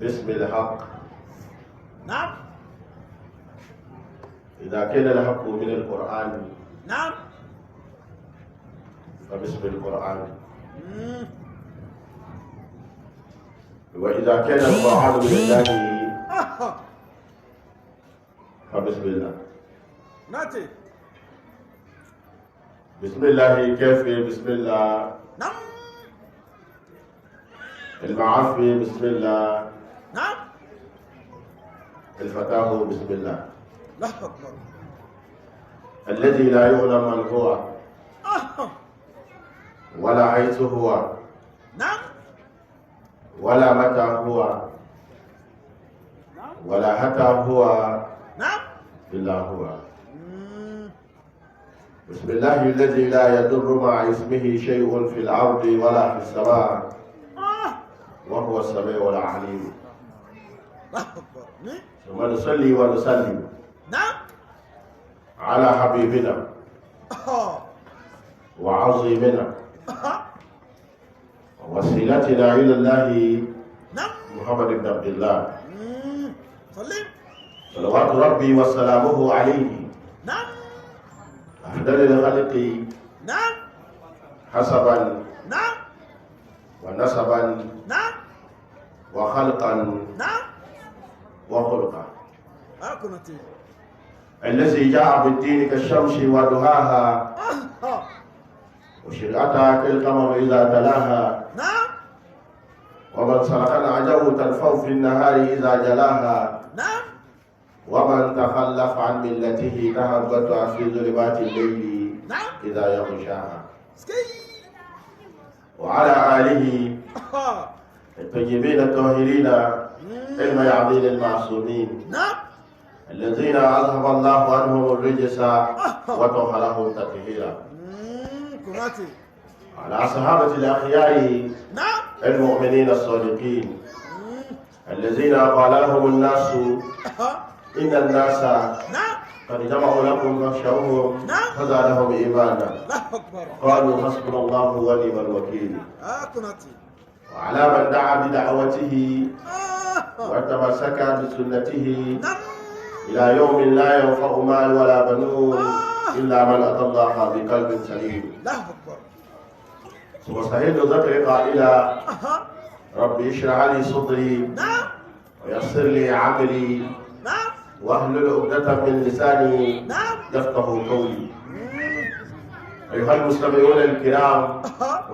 باسم الحق. نعم. إذا كان الحق من القرآن نعم. فباسم القرآن. وإذا كان القرآن من الله فبسم الله. ناتي. بسم الله كيف بسم الله. نعم. المعافي بسم الله. نعم. الفتاه بسم الله. الله أكبر. الذي لا يعلم من هو ولا حيث هو نعم. ولا متى هو ولا حتى هو نعم. إلا هو. بسم الله الذي لا يضر مع اسمه شيء في الأرض ولا في السماء وهو السميع العليم. الله أكبر. ثم نصلي ونسلم نعم. على حبيبنا وعظيمنا ووسيلتنا إلى الله نعم. محمد بن عبد الله صلي. صلوات ربي وسلامه عليه نعم. أفضل الخلق نعم. حسبا نعم. ونسبا نعم. وخلقا نعم. وخلقا. أكنتي. الذي جاء بالدين كالشمس وضحاها وشرعتها كالقمر إذا تلاها. نعم. ومن سلك العجو تلفو في النهار إذا جلاها. نعم. ومن تخلف عن ملته تهبط في ظلمات الليل نعم. إذا يغشاها. سكي. وعلى آله الطيبين الطاهرين الميامين المعصومين نعم. الذين أذهب الله عنهم الرجس وطهرهم تطهيرا. كناتي. على صحابة الأخيار نعم. المؤمنين الصادقين الذين قال لهم الناس إن الناس نعم. قد جمعوا لكم فاخشوهم نعم. فزادهم إيمانا الله أكبر. قالوا حسبنا الله ونعم الوكيل. كناتي. وعلى من دعا بدعوته وتمسك بسنته نعم. إلى يوم لا ينفع مال ولا بنون إلا من أتى الله بقلب سليم. الله أكبر. ومستحيل ذكر قائلا ربي اشرح لي صدري نعم. ويسر لي عملي نعم. واحلل عقدة من لساني نعم. يفقه قولي. أيها المستمعون الكرام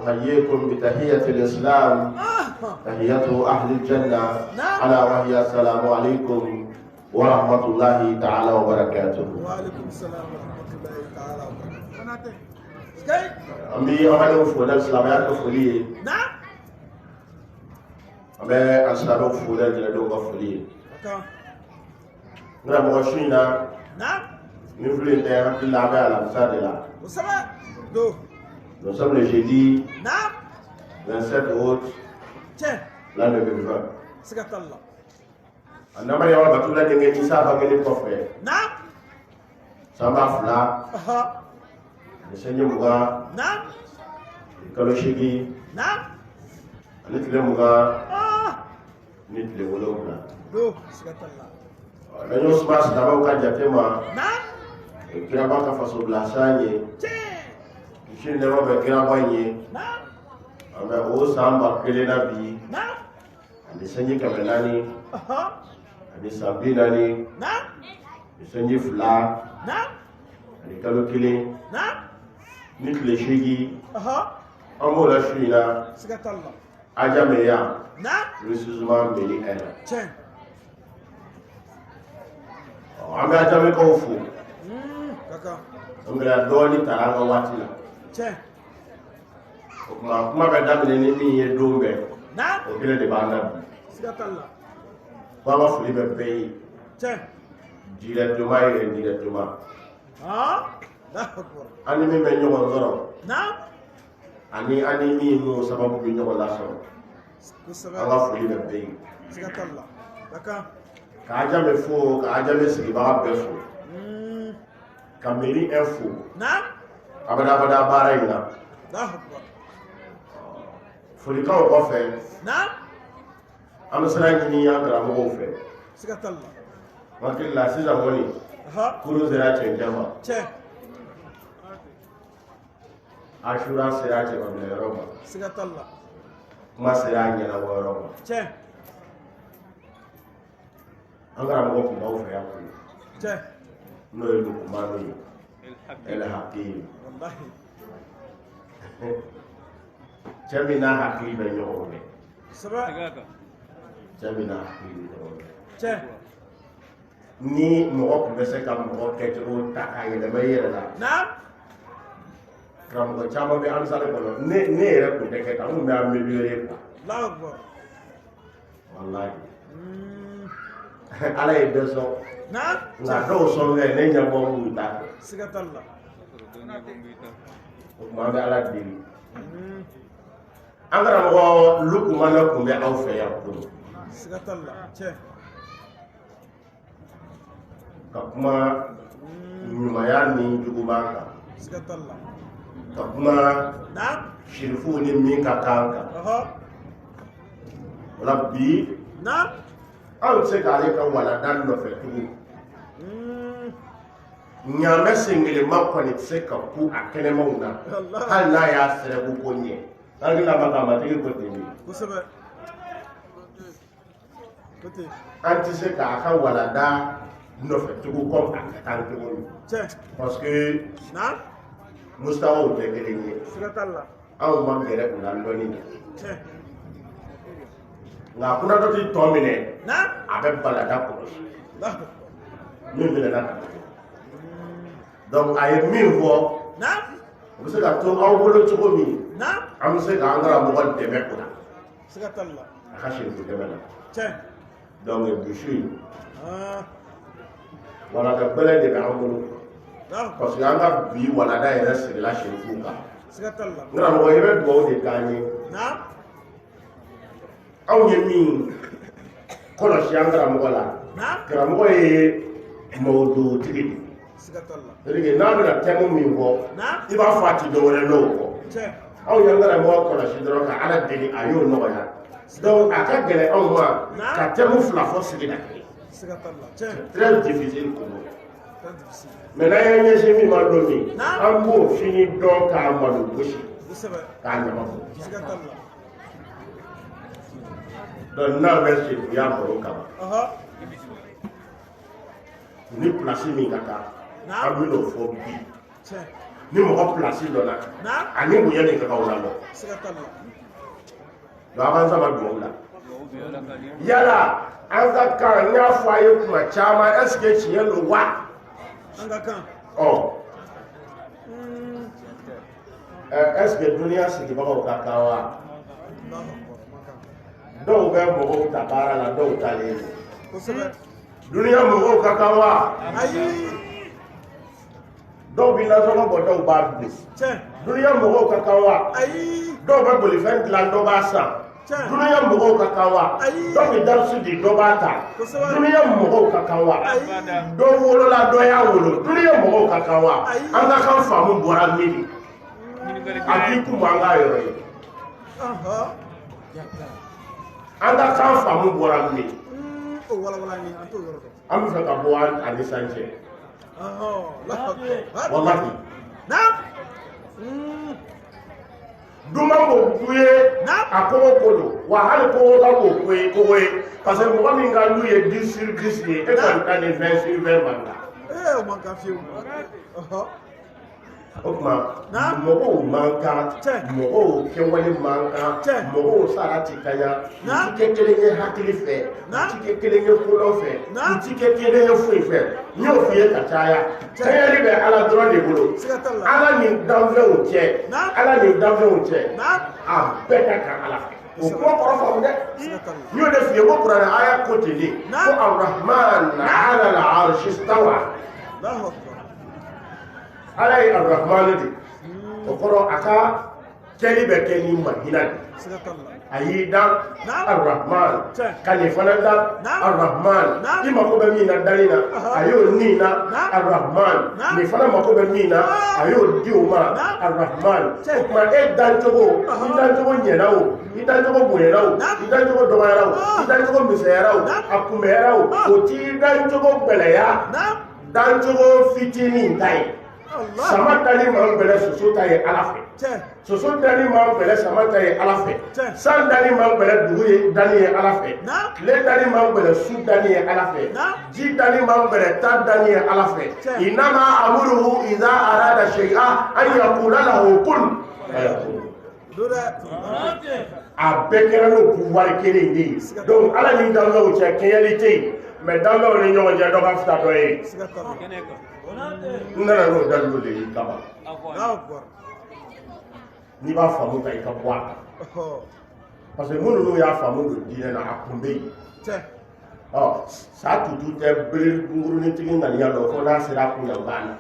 أحييكم بتحية الإسلام تحية أهل الجنة ألا وهي السلام عليكم ورحمة الله تعالى وبركاته. وعليكم السلام ورحمة الله تعالى وبركاته. سكي. أمي أمي فولا الإسلاميات فولي. نعم. أمي الإسلام فولا جلدو فولي. نعم وشينا. نعم. نفلي نعم في العمل على مسادلة. وسلام. دو. Nous sommes le jeudi نعم. 27 août Tiens. l'an 2020. سكت الله. Anama yawa batula denge Isa bangeni kofre. نعم. Samba fula. Nisenye muga. نعم. Kalo shigi. نعم. Anitle muga. Nitle wolowula. دو. سكت الله. Nanyo smas daba ukaja tema. نعم. Kira baka faso blasanye. Tiens. Kishini nema be kira banye. نعم. Ame o samba kelena bi. نعم. Nisenye kamelani. Ani sabinani. نعم. Nisenye fula. نعم. Ani kalo kile. نعم. Nitle shigi. Amola shuina. سكت الله. Ajameya. نعم. Resuzuma meli ena. Tiens. Ame ajame kofu. Kaka. Ngela doni taranga watila. Tiens. Kuma be damine ni mi ye dombe. نعم. O kile de bana. سكت الله. Baba fuli be pay. Tiens. Directement et indirectement. لا أكبر. Ani mi me nyogo zoro. نعم. Ani mi mu sababu bi nyogo la so. كسبة. Baba fuli be pay. سكت الله. Kaka. Ka ajame fo, ka ajame sigi baba be fo. Ka meri info. نعم. Abada bara ina. لا أكبر. Fuli ka o fe. نعم. am sira ni ya kara mo fe Sigatalla. wakil la siza woni Aha. kuru zira ce jama Che. ashura sira ce ba mai roba Sigatalla. kuma sira nyana wa roba Che. an kara mo ku ba fe ya ku Che. no yi ku ma no yi el hakim Wallahi. jamina hakim be yo ne Saba. jamina hakim be yo Che. ni mɔgɔ kun bɛ se ka mɔgɔ kɛcogo ta k'a yɛlɛma i yɛrɛ la Naam. karamɔgɔ caman bɛ amisale kɔnɔ ne yɛrɛ kun tɛ kɛ tan n kun bɛ amélioré quoi Allahu Akbar. walayi ala ye bɛɛ sɔn Naam. nka dɔw sɔn bɛ ne ɲɛbɔ b'u ta fɛ Sigatalla. o tuma an bɛ ala deli an karamɔgɔ lukumana kun bɛ aw fɛ yan don Sigatalla. Che. ka kuma ɲumanya ni juguman kan Sigatalla. ka kuma Naam. sirifu ni min ka kan kan Aha. o la bi Naam. an bɛ se k'ale ka walanda nɔfɛ tugun ɲaamɛ senkelema kɔni tɛ se ka ku a kɛnɛmaw na hali n'a y'a sɛrɛku ko ɲɛ hakilila ma k'a matigi ko ten de Kosɛbɛ. Kote. an tɛ se k'a ka walanda nɔfɛ tugun kɔmi a ka kan tuguni Che. parce que Naam. mustawaw tɛ kelen ye Sigatalla. anw ma gɛrɛ u la dɔɔni Che. nka kunnadɔti tɔ minɛ Naam. a bɛ balada kɔlɔsi Allahu Akbar. min minɛna ka na donc a ye min fɔ Naam. o bɛ se ka to aw bolo cogo min Naam. an bɛ se k'an karamɔgɔ dɛmɛ o la Sigatalla. a ka sirifu dɛmɛ la Che. donc dusu Ah. walada bɛlɛ de bɛ an bolo Allahu Akbar. parce que an ka bi walada yɛrɛ sirila sirifu kan Sigatalla. n karamɔgɔ i bɛ dugawu de k'an ye Naam. anw ye min kɔlɔsi an karamɔgɔ la Naam. karamɔgɔ ye mawudutigi de Sigatalla. c'est-à-dire que n'a bɛna thème min fɔ Naam. i b'a fɔ a tɛ dɔwɛrɛ n'o kɔ Che. anw y'an karamɔgɔ kɔlɔsi dɔrɔn ka ala deli a y'o nɔgɔya donc a ka gɛlɛn anw ma ka thème fila fɔ sigida kelen Sigatalla. Che. très difficile pour nous Très difficile. mais n'an ye ɲɛsin min ma don min Naam. an b'o fini dɔn k'a malo gosi Kosɛbɛ. k'a ɲama fɔ Sigatalla. donc n'an bɛ sirifuya baro kama Aha. ni place min ka kan Naam. an bɛ n'o fɔ bi Che. ni mɔgɔ place dɔ la Naam. ani bonya de ka kan o la lɔ Sigatalla. donc an b'an sama dugawu la yala an ka kan n y'a fɔ a ye kuma caman est ce que tiɲɛ don wa An ka kan. ɔ est ce que duniya sigibagaw ka kan wa Allahu Akbar. Ma kan. dɔw bɛ mɔgɔw ta baara la dɔw talen don Kosɛbɛ. duniya mɔgɔw ka kan wa Ayi. dɔw bɛ nasɔngɔ bɔ dɔw b'a dun Che. duniya mɔgɔw ka kan wa Ayi. dɔw bɛ bolifɛn dilan dɔ b'a san Tiɲɛ. duniya mɔgɔw ka kan wa Ayi. dɔw bɛ darisu di dɔ b'a ta Kosɛbɛ. duniya mɔgɔw ka kan wa Ayi. dɔ wolola dɔ y'a wolo duniya mɔgɔw ka kan wa Ayi. an ka kan faamu bɔra min de a k'i kun bɔ an ka yɔrɔ ye Aha. an ka kan faamu bɔra min O walawala ni an t'o yɔrɔ dɔn. an bɛ fɛ ka bɔ ani san cɛ Ahɔ. Allahu Akbar. walahi Naam. duman b'o k'u ye Naam. a kogo ko don wa hali kogo ka b'o ko ye kogo ye parce que mɔgɔ min ka n'u ye 10 sur 10 ye e kɔni ka nin 20 sur 20 man kan O man kan fiyewu. Ahɔ. o tuma Naam. mɔgɔw man kan Tiɲɛ. mɔgɔw kɛwale man kan Tiɲɛ. mɔgɔw sara ti kaɲa u Naam. ti kɛ kelen ye hakili fɛ u Naam. ti kɛ kelen ye kodɔn fɛ Naam. u ti kɛ kelen ye foyi fɛ n y'o f'i ye ka caya Tiɲɛ. kɛɲɛli bɛ ala dɔrɔn de bolo Siga t'a la. ala ni danfɛnw cɛ Naam. ala ni danfɛnw cɛ Naam. a bɛɛ ka kan ala fɛ o kuma kɔrɔ faamu dɛ Siga t'a la. n y'o de f'i ye ko kuranɛ aya ko ten de Naam. ko arahman ala la arshi stawa Allahu Akbar. ala ye arahman de o kɔrɔ a ka kɛli bɛ kɛ ni mahinɛ de Siga t'a la. ayi dan Ar-Rahman kani fana dan Ar-Rahman i mako bɛ min na dali na a y'o ni na Ar-Rahman ni fana mako bɛ min na a y'o di o ma Ar-Rahman o tuma e dancogo i dancogo ɲɛna o i dancogo bonyana o i dancogo dɔgɔyara o i dancogo misɛnyara o a kunbɛyara o o t'i dancogo gbɛlɛya dancogo fitinin ta ye sama dali man gbɛlɛ soso ta ye Ala fɛ soso dali man gbɛlɛ sama ta ye Ala fɛ san dali man gbɛlɛ dugu ye dali ye Ala fɛ tile dali man gbɛlɛ su dali ye Ala fɛ ji dali man gbɛlɛ ta dali ye Ala fɛ innama amruhu idha arada shay'an an yaqula lahu kun fayakun a bɛɛ kɛra n'o pouvoir kelen de ye donc Ala ni danlaw cɛ kɛɲɛli tɛ yen mais danlaw ni ɲɔgɔn cɛ dɔ ka fisa dɔ ye n nana n'o dalilu de ye kama n'i b'a faamu ta i ka bɔ a kan parce que minnu n'u y'a faamu don diinɛ na a kun bɛ yen sa tutu tɛ bere ngurunintigi ŋaniya dɔn fo n'a sera a kun yan banna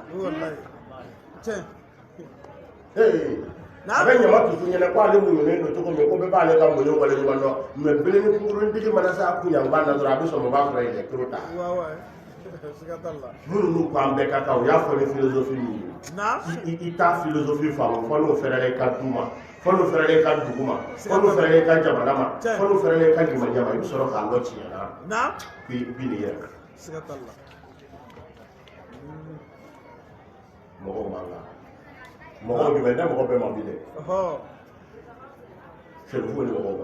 a bɛ ɲama tutu ɲɛna ko ale muɲunen don cogo min ko bɛɛ b'ale ka muɲu waleɲuman dɔn mais bere ni ngurunintigi mana se a kun yan banna dɔrɔn a bɛ sɔn o b'a sɔrɔ électro ta minnu n'u ko an bɛɛ ka kan o y'a fɔ ni philosophie min ye i t'a philosophie faamu fɔ n'o fɛrɛla i ka du ma fɔ n'o fɛrɛla i ka dugu ma fɔ n'o fɛrɛla i ka jamana ma fɔ n'o fɛrɛla i ka limaniya ma i bɛ sɔrɔ k'a lɔ tiɲɛna k'i bi nin yɛrɛ mɔgɔw man kan mɔgɔw jumɛn tɛ mɔgɔ bɛɛ ma bi dɛ sɛrifu ni mɔgɔw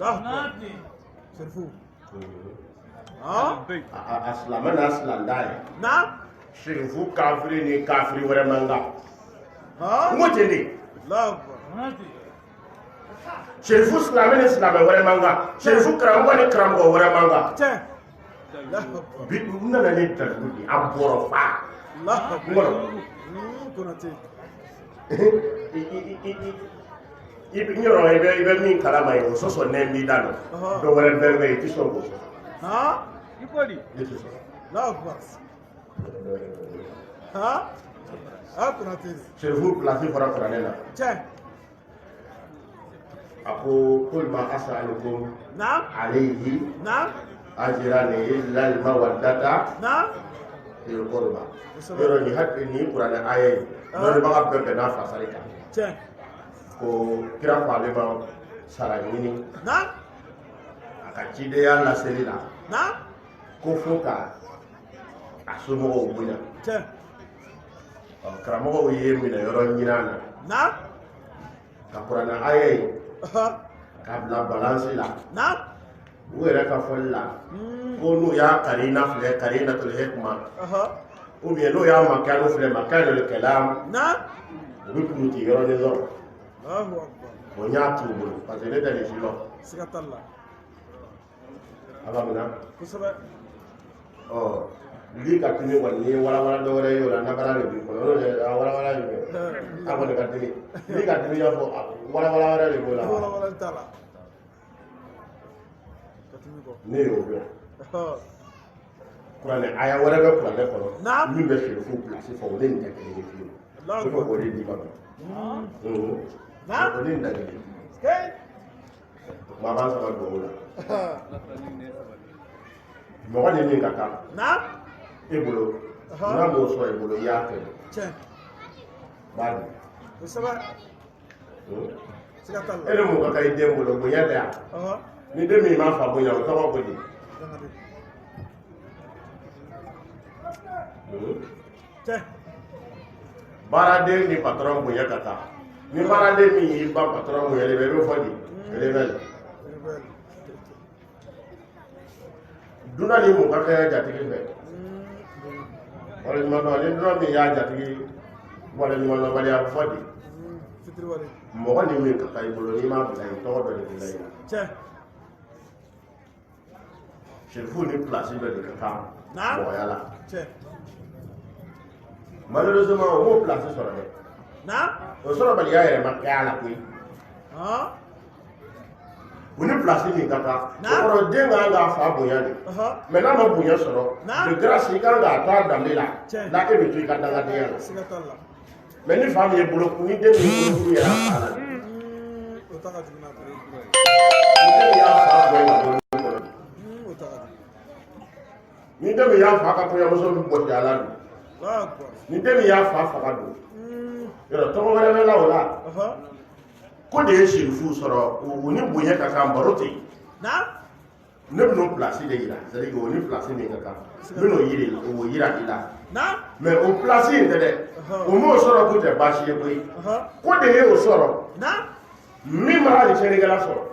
ma sɛrifu a silamɛ n'a silanda ye sɛrifu kafiri ni kafiri wɛrɛ man kan n ko ten de sɛrifu silamɛ ni silamɛ wɛrɛ man kan sɛrifu karamɔgɔ ni karamɔgɔ wɛrɛ man kan bi n nana ni dalilu de a bɔrɔ fa n kɔnɔ i bɛ min kalama ye o sɔsɔ nɛn b'i da dɔ wɛrɛ bɛɛ bɛ yen i tɛ sɔn k'o sɔrɔ sɛrifu pilasi fɔra kuranɛ la a ko qul ma as'alukum alayhi ajran illa al-mawaddata fil qurba yɔrɔ nin hakili ni kuranɛ aya ye dɔnnibaga bɛɛ bɛn n'a fasari kan ko kira ko ale ma sara ɲini a ka cidenya laseli la ko fo ka a somɔgɔw bonya karamɔgɔw ye minɛ yɔrɔ ɲinan na ka kuranɛ aya ye ka bila balansi la u yɛrɛ ka fɔli la ko n'u y'a karina filɛ karinatul hikma ou bien n'o y'a makanu filɛ makanul kalam u bɛ kuruti yɔrɔnin dɔrɔn o n y'a t'u bolo parce que ne tɛ nin si lɔn a ka mun na li ka timi kɔni n'i ye walawala dɔ wɛrɛ ye o la nabara de b'i kɔnɔ n'o tɛ a walawala ye fɛ a kɔni ka timi li ka timi y'a fɔ walawala wɛrɛ de b'o la ne y'o dɔn kuranɛ aya wɛrɛ bɛ kuranɛ kɔnɔ min bɛ sɛrifu pilasi fɔ o de nin tɛ kelen ye fiyewu ne bɛ k'o de d'i ma o de nin tɛ kelen ye maa b'an saba don o la mɔgɔ ni min ka kan e bolo n'a m'o sɔrɔ i bolo i y'a kɛ b'a di e ni mun ka kan i den bolo bonya tɛ yan ni den min m'a fa bonya o tɔgɔ ko di baaraden ni patron bonya ka kan ni baaraden min y'i ba patron bonya i bɛ fɔ di rebelle dunan ni mun ka kɛ jatigi fɛ waleɲuman dɔn ni dunan min y'a jatigi waleɲuman dɔnbaliya a bɛ fɔ di mɔgɔ ni min ka kan i bolo n'i m'a bila i tɔgɔ dɔ de bila i la sɛrifu ni pilasi dɔ de ka kan mɔgɔya la malheureusement o m'o pilasi sɔrɔ dɛ o sɔrɔbaliya yɛrɛ ma kɛ a la koyi u ni pilasi min ka kan o kɔrɔ den ka kan k'a fa bonya de mɛ n'a ma bonya sɔrɔ de grâce i kan k'a to a danbe la la e bɛ to i ka dangadenya la mɛ ni fa min ye bolo ni den min ye bolokuru yɛrɛ a fa la taka jigna ko ni ya fa ko ya o taka ni de ya fa ka ko ya muso bi bo jala ni de ya fa fa ka do yo to ko wala la wala ko de shirifu soro o ni bonya ka kan barote na ne bi no place de ira c'est à dire o ni place ni ka kan bi no yiri o yira ila na mais o place de de o mo soro ko te ba shi e boy ko de o soro na mi ma ali chere gala soro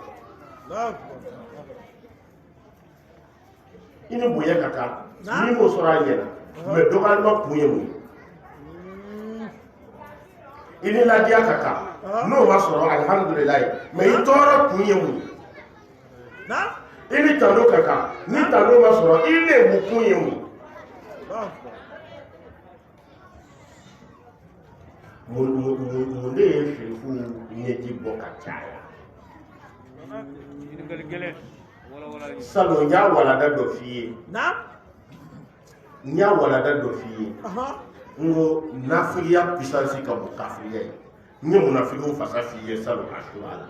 ini bonya ka kan ni mo soro ayena mais dogal ma puye mu ini la dia kaka no ma soro alhamdulillah mais i toro puye mu na ini tano kaka ni tano ma soro ile bu puye mu munde ye shirifu ɲɛji bɔ ka caya salon n y'a walada dɔ f'i ye n y'a walada dɔ f'i ye n ko nafigiya puissance ka bon kafiriya ye n ye munafigiw fasa f'i ye salon a su a la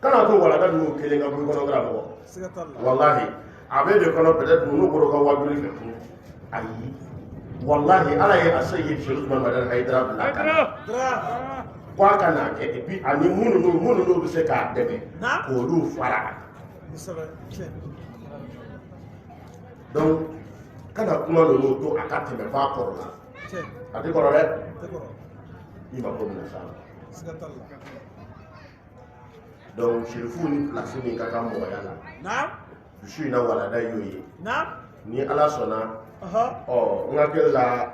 kana to walada ninnu kelen ka bulu kɔnɔ karamɔgɔ wallahi a bɛ de kɔnɔ peut-être ninnu bolo ka wajuli fɛ tun ayi wallahi ala ye asayi Sheikh Muhammad Haidara bila kana ko a kana kɛ et puis ani minnu bɛ se k'a dɛmɛ k'olu fara donc kana kuma ninnu to a ka tɛmɛ ba kɔrɔ la a tɛ kɔrɔ dɛ i ma ko minɛ sa donc shirifu ni place min ka kan mɔgɔya la su in na walada y'o ye ni ala sɔnna n hakili la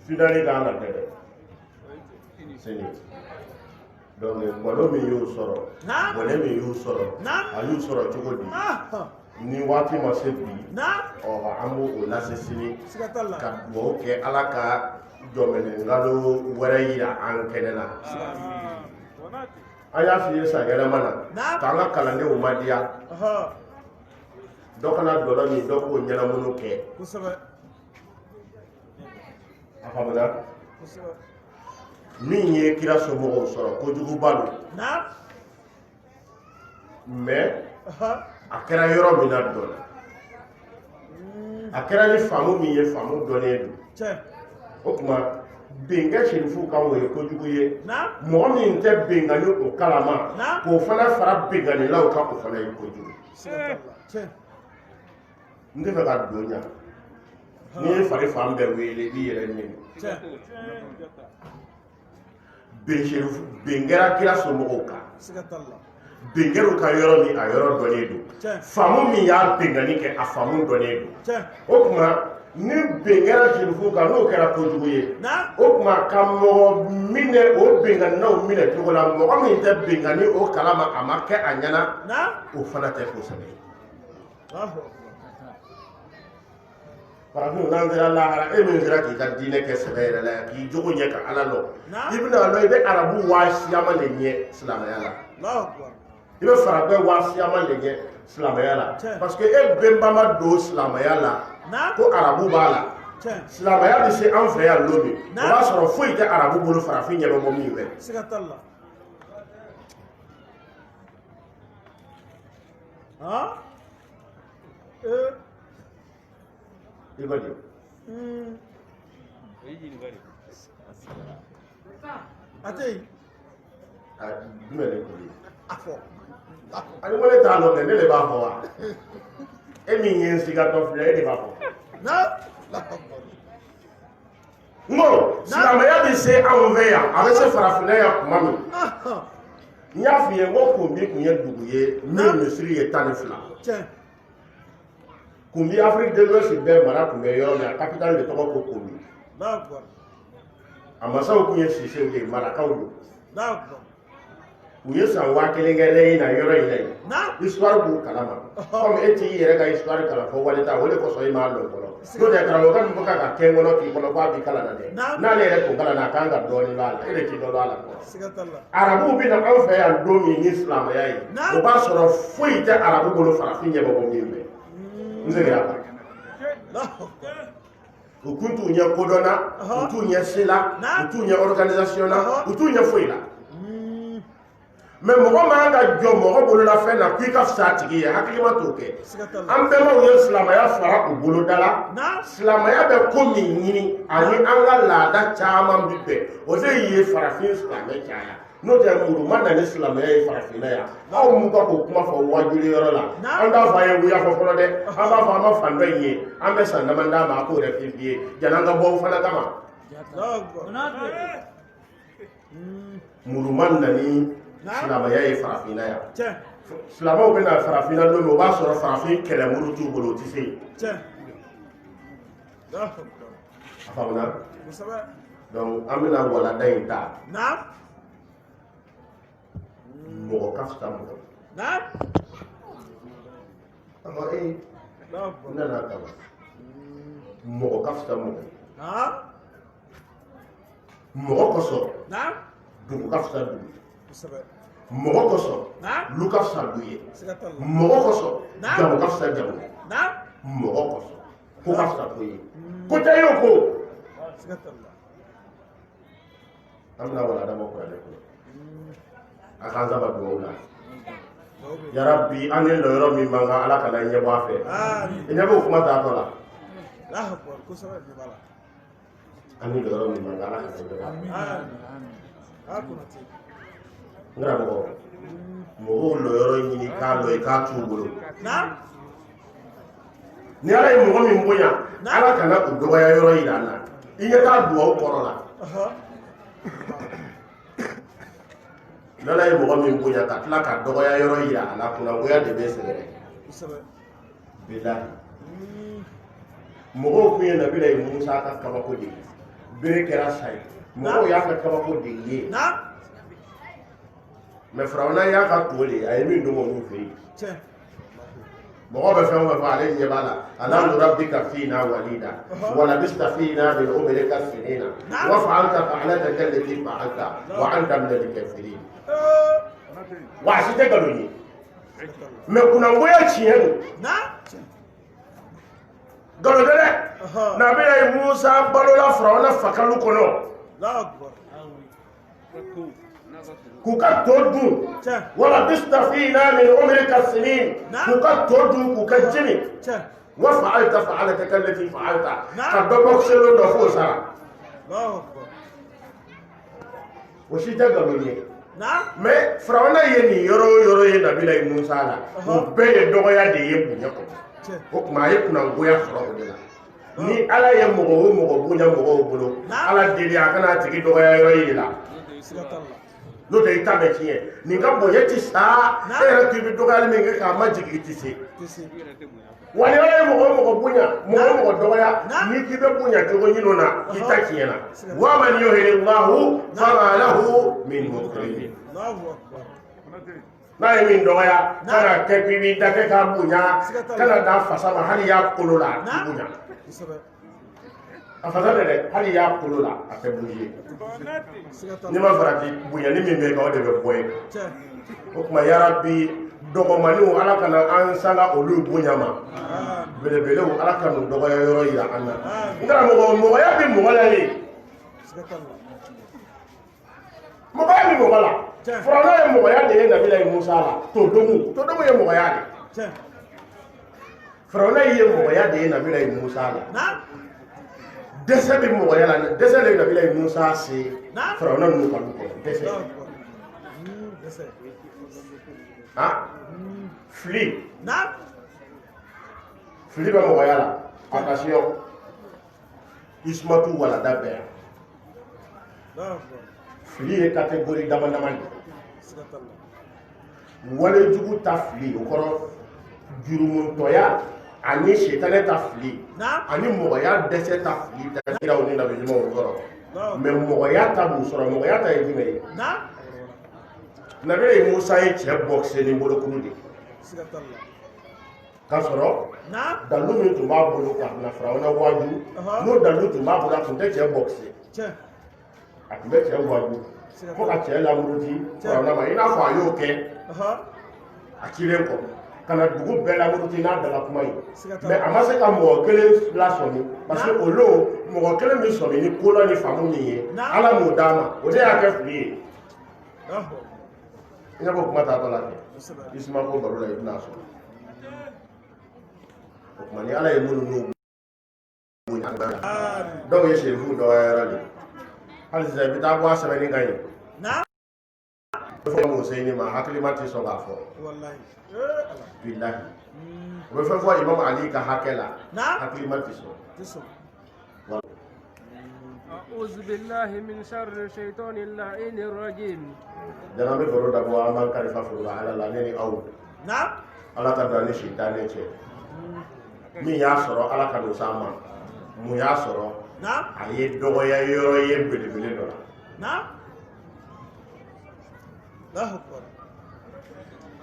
finali kan ka kɛ dɛ sini donc malo min y'o sɔrɔ bɔnɛ min y'o sɔrɔ a y'o sɔrɔ cogo di ni waati ma se bi an b'o o lase sini ka dugawu kɛ ala ka jɔmɛnɛnkalo wɛrɛ yira an kɛnɛ la an y'a f'i ye san yɛlɛma na k'an ka kalandenw ma diya dɔ kana dɔlɔ min dɔ k'o ɲɛnamunu kɛ a faamuna min ye kira somɔgɔw sɔrɔ kojuguba don mais a kɛra yɔrɔ min na dɔ la a kɛra ni faamu min ye faamu dɔnnen don o tuma bɛnkɛ sherifu kan o ye kojugu ye mɔgɔ min tɛ bɛnkani o kalama k'o fana fara bɛnkanilaw kan o fana ye kojugu n tɛ fɛ ka don ɲa n'i ye fari fan bɛɛ wele i yɛrɛ ɲini bɛn kɛra kira somɔgɔw kan bɛn kɛra ka yɔrɔ min a yɔrɔ dɔnnen don faamu min y'a bɛnkani kɛ a faamu dɔnnen don o tuma ni bɛn kɛra sherifu kan n'o kɛra kojugu ye o tuma ka mɔgɔ minɛ o bɛnkaninaw minɛ cogo la mɔgɔ min tɛ bɛnkani o kalama a ma kɛ a ɲɛna o fana tɛ kosɛbɛ farafin n'an sera lahara e min sera k'i ka diinɛ kɛ sɛbɛ yɛrɛ la k'i jogo ɲɛ ka ala lɔ i bɛna lɔ i bɛ arabu waa siyama de ɲɛ silamɛya la i bɛ farabɛ waa siyama de ɲɛ silamɛya la parce que e bɛnbama don silamɛya la ko arabu b'a la silamɛya bɛ se an fɛ yan don min o b'a sɔrɔ foyi tɛ arabu bolo farafin ɲɛ bɛ bɔ min fɛ i b'a di jumɛn de kɔni ani ko ne t'a dɔn mɛ ne de b'a fɔ wa e min ye n sigatɔ filɛ e de b'a fɔ n ko silamɛya bɛ se anw fɛ yan a bɛ se farafinna yan tuma min n y'a f'i ye n ko Kunbi tun ye dugu ye min misiri ye 12 Kunbi Afrique de l'Ouest bɛɛ mara tun bɛ yɔrɔ min a capitale de tɔgɔ ko Kunbi a masaw tun ye Sisew ye marakaw don u ye san 1000 kɛ lɛyi na yɔrɔ in la yen histoire b'u kalama comme e t'i yɛrɛ ka histoire kalan fɔ walita o de kosɔn i m'a dɔn fɔlɔ n'o tɛ karamɔgɔ min bɛ ka kɛ n kɔnɔ k'i kɔnɔ k'a b'i kalan na dɛ n'ale yɛrɛ tun kalan na a kan ka dɔɔnin b'a la e de t'i dɔ dɔn a la arabuw bɛ na anw fɛ yan don min ni silamɛya ye o b'a sɔrɔ foyi tɛ arabu bolo farafin ɲɛmɔgɔ min fɛ n seginna u tun t'u ɲɛ kodɔnna u t'u ɲɛ se la u t'u ɲɛ organisation na u t'u ɲɛ foyi la mais mɔgɔ man ka jɔ mɔgɔ bolola fɛn na k'i ka fisa tigi ye hakili ma t'o kɛ an bɛnbaw ye silamɛya fara u boloda la silamɛya bɛ ko min ɲini ani an ka laada caman bi bɛn o de ye farafin silamɛ caya n'o tɛ muru ma na ni silamɛya ye farafinna yan aw m'u ka k'o kuma fɔ wajuli yɔrɔ la an t'a fɔ a ye wuya fɔ fɔlɔ dɛ an b'a fɔ an ma fan dɔ in ye an bɛ san dama d'a ma a k'o rectifier jan'an ka bɔ o fana kama muru ma na ni silamɛya ye farafinna yan silamɛw bɛ na farafinna don min o b'a sɔrɔ farafin kɛlɛmuru t'u bolo o tɛ se yen a faamuna donc an bɛna walanda in ta mɔgɔ ka fisa mɔgɔ n nana kama mɔgɔ ka fisa mɔgɔ mɔgɔ kosɔn dugu ka fisa dugu mɔgɔ kosɔn lu ka fisa lu ye mɔgɔ kosɔn jamu ka fisa jamu ye mɔgɔ kosɔn ko ka fisa ko ye ko tɛ y'o ko an bɛna walanda ma kuranɛ kɔnɔ a k'an saba dugawu la yarabi an ye yɔrɔ min man kan ala kana ɲɛ bɔ a fɛ i ɲɛ b'o kuma taatɔ la an ye yɔrɔ min man kan ala kana ɲɛ bɔ a fɛ n karamɔgɔ mɔgɔw yɔrɔ ɲini k'a lɔ i k'a t'u bolo ni ala ye mɔgɔ min bonya ala kana o dɔgɔya yɔrɔ yira an na i ɲɛ t'a dugawu kɔrɔ la n'ala ye mɔgɔ min bonya ka tila ka dɔgɔya yɔrɔ yira a la kunnangoya de bɛ sɛgɛrɛ bilahi mɔgɔw kun ye nabila ye musa ka kabako de ye bere kɛra sa ye mɔgɔw y'a ka kabako de ye mais firawuna y'a ka to de a ye min don olu fɛ yen mɔgɔ bɛ fɛn o fɛn fɔ ale ɲɛ b'a la alam nurabbika fiina walida walabista fiina min umrika sinina wa fa'alta fa'alataka allati fa'alta wa anta min al-kafirin wa a si tɛ nkalon ye mais kunnangoya tiɲɛ don nkalon tɛ dɛ nabila ye musa balola firawuna fakalu kɔnɔ k'u ka to dun walabista fiina min umrika sinin k'u ka to dun k'u ka jeni wa fa'alta fa'alataka allati fa'alta ka dɔ bɔ selo dɔ f'o sara o si tɛ nkalon ye mais firawuna ye nin yɔrɔ o yɔrɔ ye nabila ye musa la o bɛɛ ye dɔgɔya de ye bonya kɔnɔ o tuma a ye kunnangoya sɔrɔ o de la ni ala ye mɔgɔ o mɔgɔ bonya mɔgɔw bolo ala deli a kana a tigi dɔgɔya yɔrɔ ye la n'o tɛ i ta bɛ tiɲɛ nin ka bonya ti sa e yɛrɛ k'i bɛ dɔgɔyali min kɛ k'a ma jigin i ti se wa ni ala ye mɔgɔ o mɔgɔ bonya mɔgɔ o mɔgɔ dɔgɔya ni k'i bɛ bonya cogo ɲini o na i ta tiɲɛ na wa man yuhinillahu fama lahu min mukrim n'a ye min dɔgɔya kana kɛ k'i b'i da kɛ k'a bonya kana da fasa ma hali y'a kolo la a ti bonya a fasa de dɛ hali y'a kolo la a tɛ bouger ni ma farati bonyani min bɛ kɛ o de bɛ bɔ yen o tuma yarabi dɔgɔmaniw ala kana an sanga olu bonya ma belebelew ala ka n'u dɔgɔya yɔrɔ yira an na n karamɔgɔ mɔgɔya bɛ mɔgɔ la ye mɔgɔya bɛ mɔgɔ la firawuna ye mɔgɔya de ye nabila ye musa la todomu ye mɔgɔya de firawuna ye mɔgɔya de ye nabila ye musa la dɛsɛ bɛ mɔgɔya la dɛsɛ de ye nabila ye musa se firawuna ninnu ka du kɔnɔ dɛsɛ fili bɛ mɔgɔya la attention ismatu walada bɛɛ fili ye catégorie dama dama de wale jugu ta fili o kɔrɔ jurumuntɔya ani setanɛ ta fili ani mɔgɔya dɛsɛ ta fili tɛ kiraw ni nabi ɲumanw sɔrɔ mais mɔgɔya ta b'u sɔrɔ mɔgɔya ta ye jumɛn ye nabila ye musa ye cɛ bɔkise ni bolokuru de k'a sɔrɔ dalu min tun b'a bolo ka na firawuna waaju n'o dalu tun b'a bolo a tun tɛ cɛ bɔkise a tun bɛ cɛ waaju fo ka cɛ lamuruti firawuna ma i n'a fɔ a y'o kɛ a cilen kɔ ka na dugu bɛɛ lamuruti n'a dala kuma ye mais a ma se ka mɔgɔ kelen lasɔmi parce que o don mɔgɔ kelen min sɔmi ni kodɔn ni faamu min ye ala m'o d'a ma o de y'a kɛ fili ye ina ko kuma ta to la ke isma ko baro la ibna so ko mani ala e munu no mu nya ba do ye shefu do ya rali hal zai bi ta kwa sabani gaye na fo mo sey ni ma hakli mati so ga fo wallahi billahi wo fo imam ali ka hakela hakli mati so أعوذ بالله من شر الشيطان اللعين الرجيم. جناب فرود أبو أمان كارفا فرود على لاني أو. نعم. على كذا الشيطان يجي. مي ياسر على كذا ساما. مي ياسر. نعم. أيه دوغيا يورو يبدي بلي دولا. نعم. لا أكبر.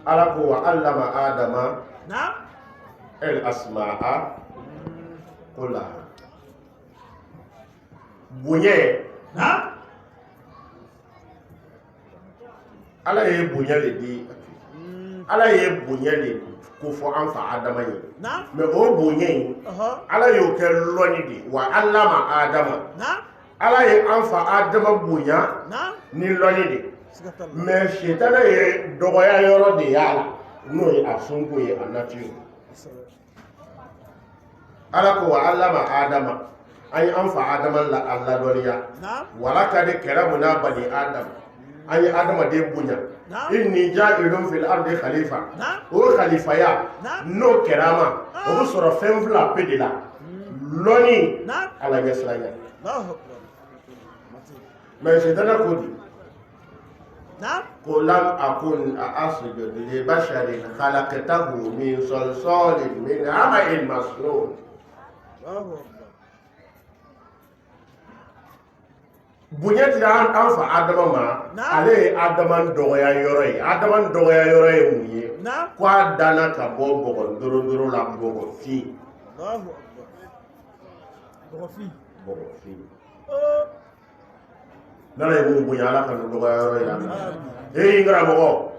على قوة علم آدم. نعم. الأسماء كلها. Bunye na ala ye bunye le di ala ye bunye le ko fo an fa adama ye na me o bunye ala yo ke loni di wa allama adama na ala ye an fa adama bunya na ni loni di me shetana ye dogoya yoro de yala no ye asungu ye anati ala ko wa allama adama ay an fa adama la Allah doriya wala ka de karamuna bani adam ay adama de bunya inni ja'ilun fil ardi khalifa o khalifa ya no kerama o soro femfla pedila loni ala yaslanya mais c'est dans la code ko lam akun asjudu li basharin khalaqtahu min salsalin min hama'in masnun bunyati an fa adama ma ale adama dogoya yoro yi adama dogoya yoro yi munye ko adana ka bo bogo ndoro la bogo fi Allahu akbar bogo fi nala yi mu bunya la kan dogoya yoro yi e ingra bogo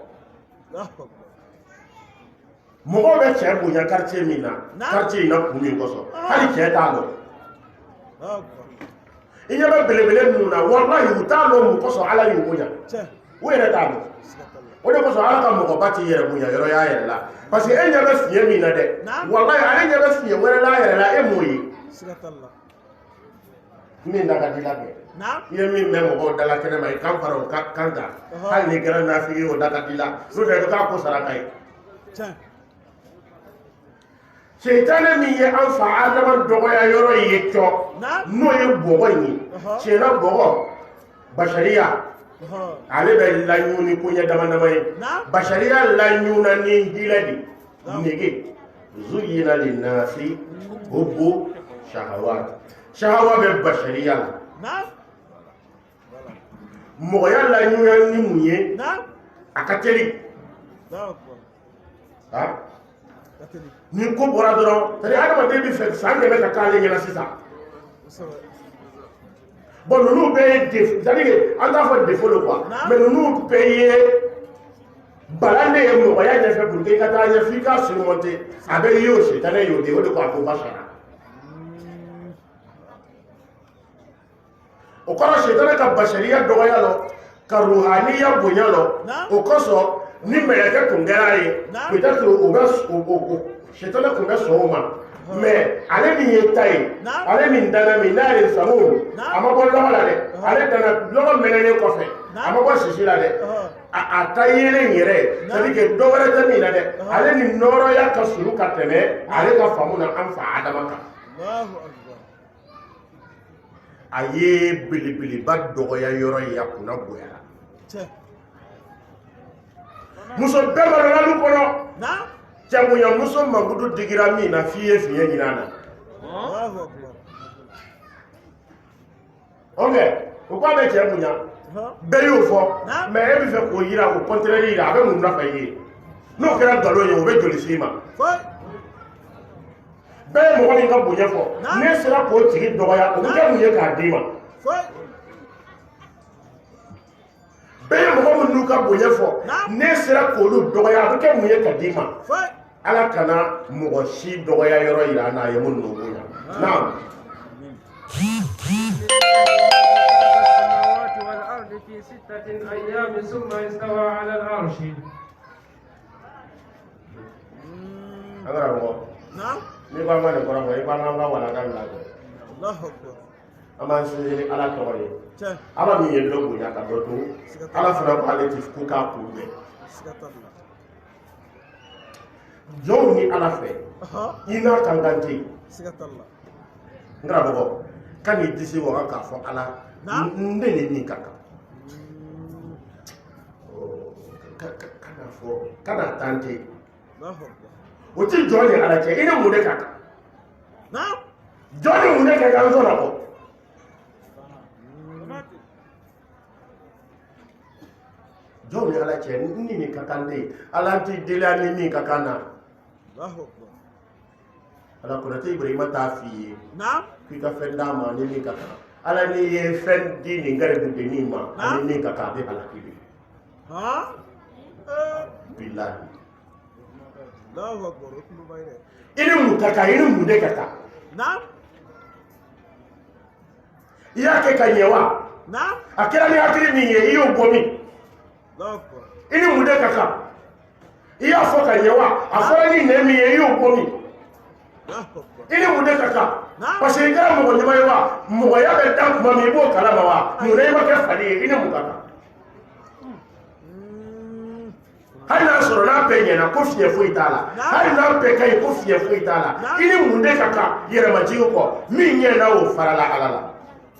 mogo be che bunya quartier mina quartier ina kumi koso hali che ta lo inya ba belebele nuna wallahi utalo mu koso ala yu bunya we re talo o de koso ala ka mo ko bati yere bunya yoro ya yere la parce que enya ba fiye mi na de wallahi ala enya ba fiye wala la yere la e moyi sigatalla min daga dilage na ye min memo ko dala kene mai kam faro kanga hal ni gara na fi o daga dila so de ka ko sara kai Shaytan mi ye an fa adama dogoya yoro ye cho no ye bogo ni chena bogo bashariya ale be lanyuni kunya dama dama ye bashariya lanyuna ni hiladi nege zuyina linnasi hubbu shahawat be bashariya moya lanyuna ni munye akateli ha ni ko bora doro tari adama de bi fe sange be ka kale nyina sisa bon nous be def c'est-à-dire anda fa défaut le quoi mais nous payer balane e mo ya je fe pour que kata ya fika surmonter avec yo c'est yo de quoi ko bashara o kono shetana ka bashariya dogoya lo ka ruhaniya bonya lo o koso ni meleke kungera ye peut-être o ba shetana kunga soma mais ale mi yetai ale mi dana mi nare samu amabo lawala de ale dana logo menene ko fe amabo sisila de a tayele yere tadi ke dogara tami na de ale ni noro ya ka suru ka teme ale ka famuna am fa adama ka Allahu akbar aye bilibili ba dogo ya yoro ya kuna boya muso bebara lalu kono na jangu ya muso magudu digira mi na fiye nyinana Allahu akbar okay o kwa be jangu nya be yo fo me e bi fe ko yira ko contraire yira abe mun na fa yi no kera galo ye o be joli sima be mo woni ka bunya fo ne sera ko tigi doya o ke mun ye ka dima be mo mun nu ka bunya fo ne sera ko lu doya o ke mun ye ka dima ala kana mo shi doya yoro ira na ye mun no bunya na في 6 أيام ثم استوى على العرش. نعم. ni ba ma ne kora ko i ba nga wala ka la ko الله أكبر. ama sinjini ala tawale Cek. ala mi yendo bunya ka do to ala fana ko ale tif ku ka ku be Sikatallah. jow ni ala fe ina kanganti Sikatallah. ngara bo kan ni disi wo ka fo ala nde ni kaka kana fo kana tante الله أكبر. o ti joni ala ke ina mu de kaka نعم. joni mu de kaka zo na ko joni ala ke ni kakande ala ti dilani ni kakana الله أكبر. ala ko te ibrahima ta fi نعم. ki ka fenda ma ni kaka ala ni ye fen di ni ngare du ni ma ni kaka be ala ki ها. billahi الله أكبر. اسمه باينه. ini mu kaka ini mu de kaka نعم. iya ke kanyewa نعم. akira ni akiri ni ye iyo gomi الله أكبر. ini mu de kaka iya fo kanyewa afora ni ne mi ye iyo gomi الله أكبر. ini mu de kaka Naam. parce que ngara mo nyama yewa mo ya be dan kuma mi bo kala ma wa mu ne ma ke fali ini mu kaka hali n'a sɔrɔ n'a bɛɛ ɲɛna ko fiɲɛ foyi t'a la hali n'a bɛɛ ka ɲi ko fiɲɛ foyi t'a la i ni mun de ka kan yɛrɛmajigi kɔ min ɲɛna o farala ala la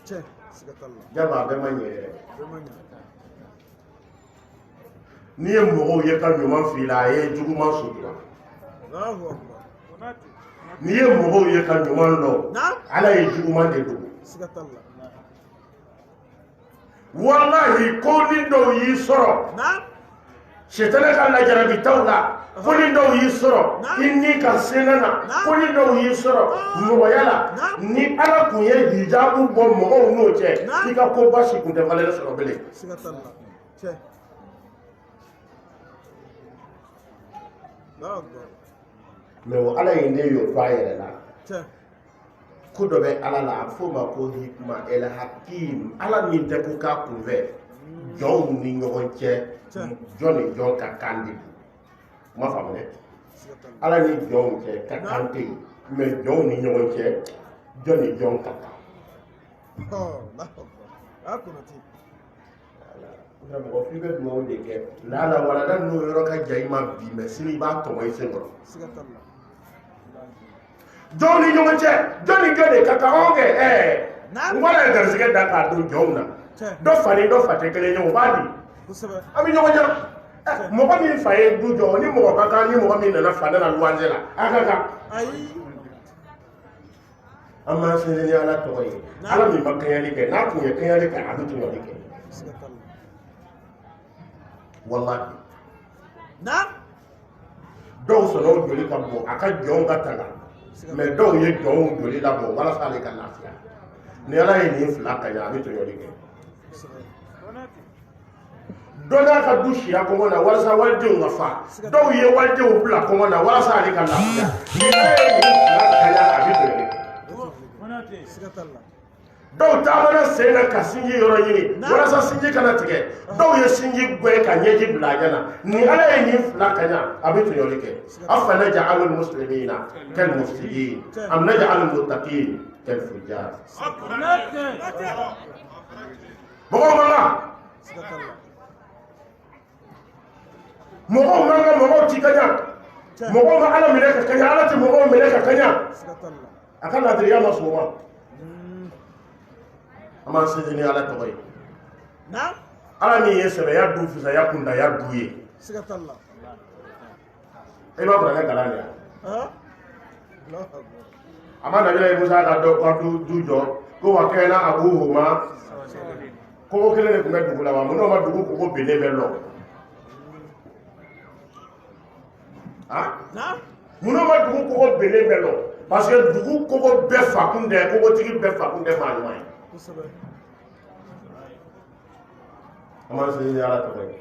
Cek. Sikatallah. jama a bɛɛ ma ɲɛ yɛrɛ Bagaimana? n'i ye mɔgɔw ye ka ɲuman f'i la a ye juguman sutura الله أكبر. n'i ye mɔgɔw ye ka ɲuman dɔn ala ye juguman de don Sikatallah. walahi ko ni dɔw y'i sɔrɔ نعم. sitana ka lajarabitaw la ko ni dɔw y'i sɔrɔ i ni ka sena na ko ni dɔw y'i sɔrɔ mɔgɔya la ni ala tun ye hijabu bɔ mɔgɔw n'o cɛ i ka ko basi kun tɛ valeur sɔrɔ bilen Sikatallah. Cek. الله أكبر. mais o ala ye ne y'o to a yɛrɛ la Cek. ko dɔ bɛ ala la a bɛ f'o ma ko hikma el hakim ala min tɛ ko k'a kunfɛ jɔnw ni ɲɔgɔn cɛ jɔn ni jɔn ka kan de don ma faamu dɛ Sikatallah. ala ni jɔnw cɛ ka kan tɛ yen mais jɔnw ni ɲɔgɔn cɛ jɔn ni jɔn ka kan Oh, الله أكبر. Aku nanti. nka mɔgɔ f'i bɛ dugawu de kɛ lala walada n'o yɔrɔ ka jan i ma bi mɛ sini i b'a tɔmɔ i sen kɔrɔ Sikatallah. jɔn ni ɲɔgɔn cɛ jɔn ni jɔn de ka kan anw kɛ n bɔra ye garisɛgɛ da k'a don jɔnw na dɔ fa ni dɔ fa tɛ kelen ye o b'a di Kosɛbɛ. an bɛ ɲɔgɔn ɲa mɔgɔ min fa ye du jɔ ni mɔgɔ ka kan ni mɔgɔ min nana fa nana luwanze la a ka kan Ayi. an m'an sinsin ni ala tɔgɔ ye ala min ma kɛɲɛli kɛ n'a tun ye kɛɲɛli kɛ a bɛ tɔɲɔli kɛ Sikatallah. walahi Naam. dɔw sɔnna o joli ka bɔ a ka jɔnw ka tanga mɛ dɔw ye jɔnw joli labɔ walasa ale ka lafiya ni ala ye nin fila kaɲa a bɛ tɔɲɔli kɛ Kosɛbɛ. dɔ n'a ka du siya kɔngɔ na walasa walidenw ka fa dɔw ye walidenw bila kɔngɔ na walasa ale ka lafiya ni ala ye nin fila kaɲa a bɛ tɔɲɔli kɛ Sikatallah. dɔw taamana sen na ka sinji yɔrɔ ɲini walasa sinji kana tigɛ dɔw ye sinji gɛn ka ɲɛji bila a ɲɛ na ni ala ye nin fila kaɲa a bɛ tɔɲɔli kɛ afa naj'alul muslimina kal mufsidin am naj'alul muttaqin kal fujjar mɔgɔw man kan Sikatallah. mɔgɔw man kan mɔgɔw ti kaɲa mɔgɔw ma ala minɛ ka kaɲa ala ti mɔgɔw minɛ ka kaɲa Sikatallah. a ka ladiriya ma sɔn o ma an b'an sinsin ni ala tɔgɔ ye Naam. ala min ye sɛbɛya du fisaya kundaya du ye Sikatallah. i b'a kuranɛ kalan de yan Ah. Allah Akbar. a ma nabila ye musa ka dɔ ka du jɔ ko wa kɛna abu huma kogo kelen de tun bɛ dugu la wa mun n'o ma dugu kogo binnen bɛ lɔ Naam. mun n'o ma dugu kogo binnen bɛ lɔ parce que dugu kogo bɛɛ fakun tɛ kogotigi bɛɛ fakun tɛ maa ɲuman ye Kosɛbɛ. an b'an sinsin ni ala tɔgɔ ye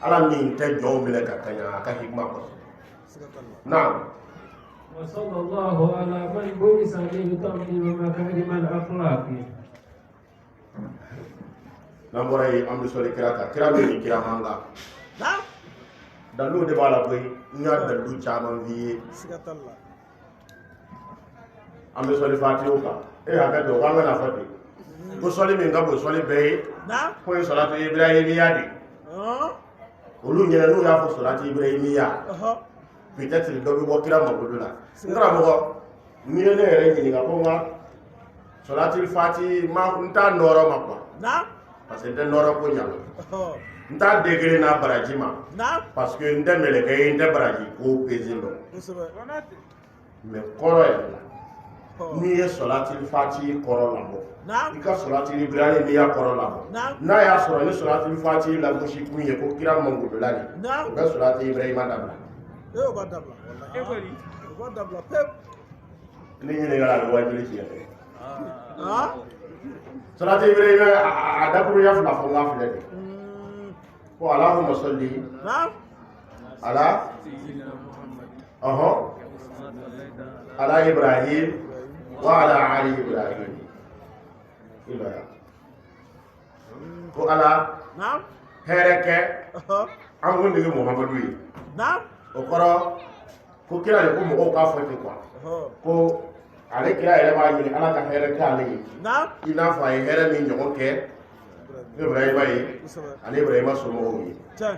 ala min tɛ jɔnw minɛ ka kaɲa a ka hikima kɔnɔ Sikatallah. naam وصلى الله على من بعث ليتمم مكارم الأخلاق. Nambora yi am soli kira ka kira mi kira manga Naam. dalu de bala koy nya dalu chaman vi Sigatalla. am soli fatiyo ka e haka do ba na fati ko soli mi ngabo soli be Naam. ko salatu ibrahimiya di olu nyela nu ya fo salatu ibrahimiya peut-être do bi bo kira ma bodula ngara mo ni ne re ni ga ko nga salatu fati ma kunta noro ma kwa Naam. parce que den noro ko nyalo nta degré na baraji ma Naam. parce que nte meleke nte baraji ko pezi lo mais koro ya la ni ye salati fati koro la bo Naam. i ka salati ibrahim mi ya koro la bo Naam. na ya sɔrɔ ni salati fati la gosi kun ye ko kira mangudola ni Naam. o bɛ salati ibrahim dabila Yo ba dabla wallahi. Ba dabla pep. ni ɲininka a bɛ wajuli tiɲɛ dɛ Ah. salati ibrahim a dakuruya fila fɔ n ka filɛ de ko alahuma salli Naam. ala ɔhɔn ala ibrahim wa ala ali ibrahim ibaya ko ala Naam. hɛrɛ kɛ an ko nege muhamadu ye Naam. o kɔrɔ ko kira de ko mɔgɔw k'a fɔ ten quoi ko ale kira yɛrɛ b'a ɲini ala ka hɛrɛ kɛ ale ye Naam. i n'a fɔ a ye hɛrɛ min ɲɔgɔn kɛ ibrahima ye ani ibrahima somɔgɔw ye Tiɲɛ.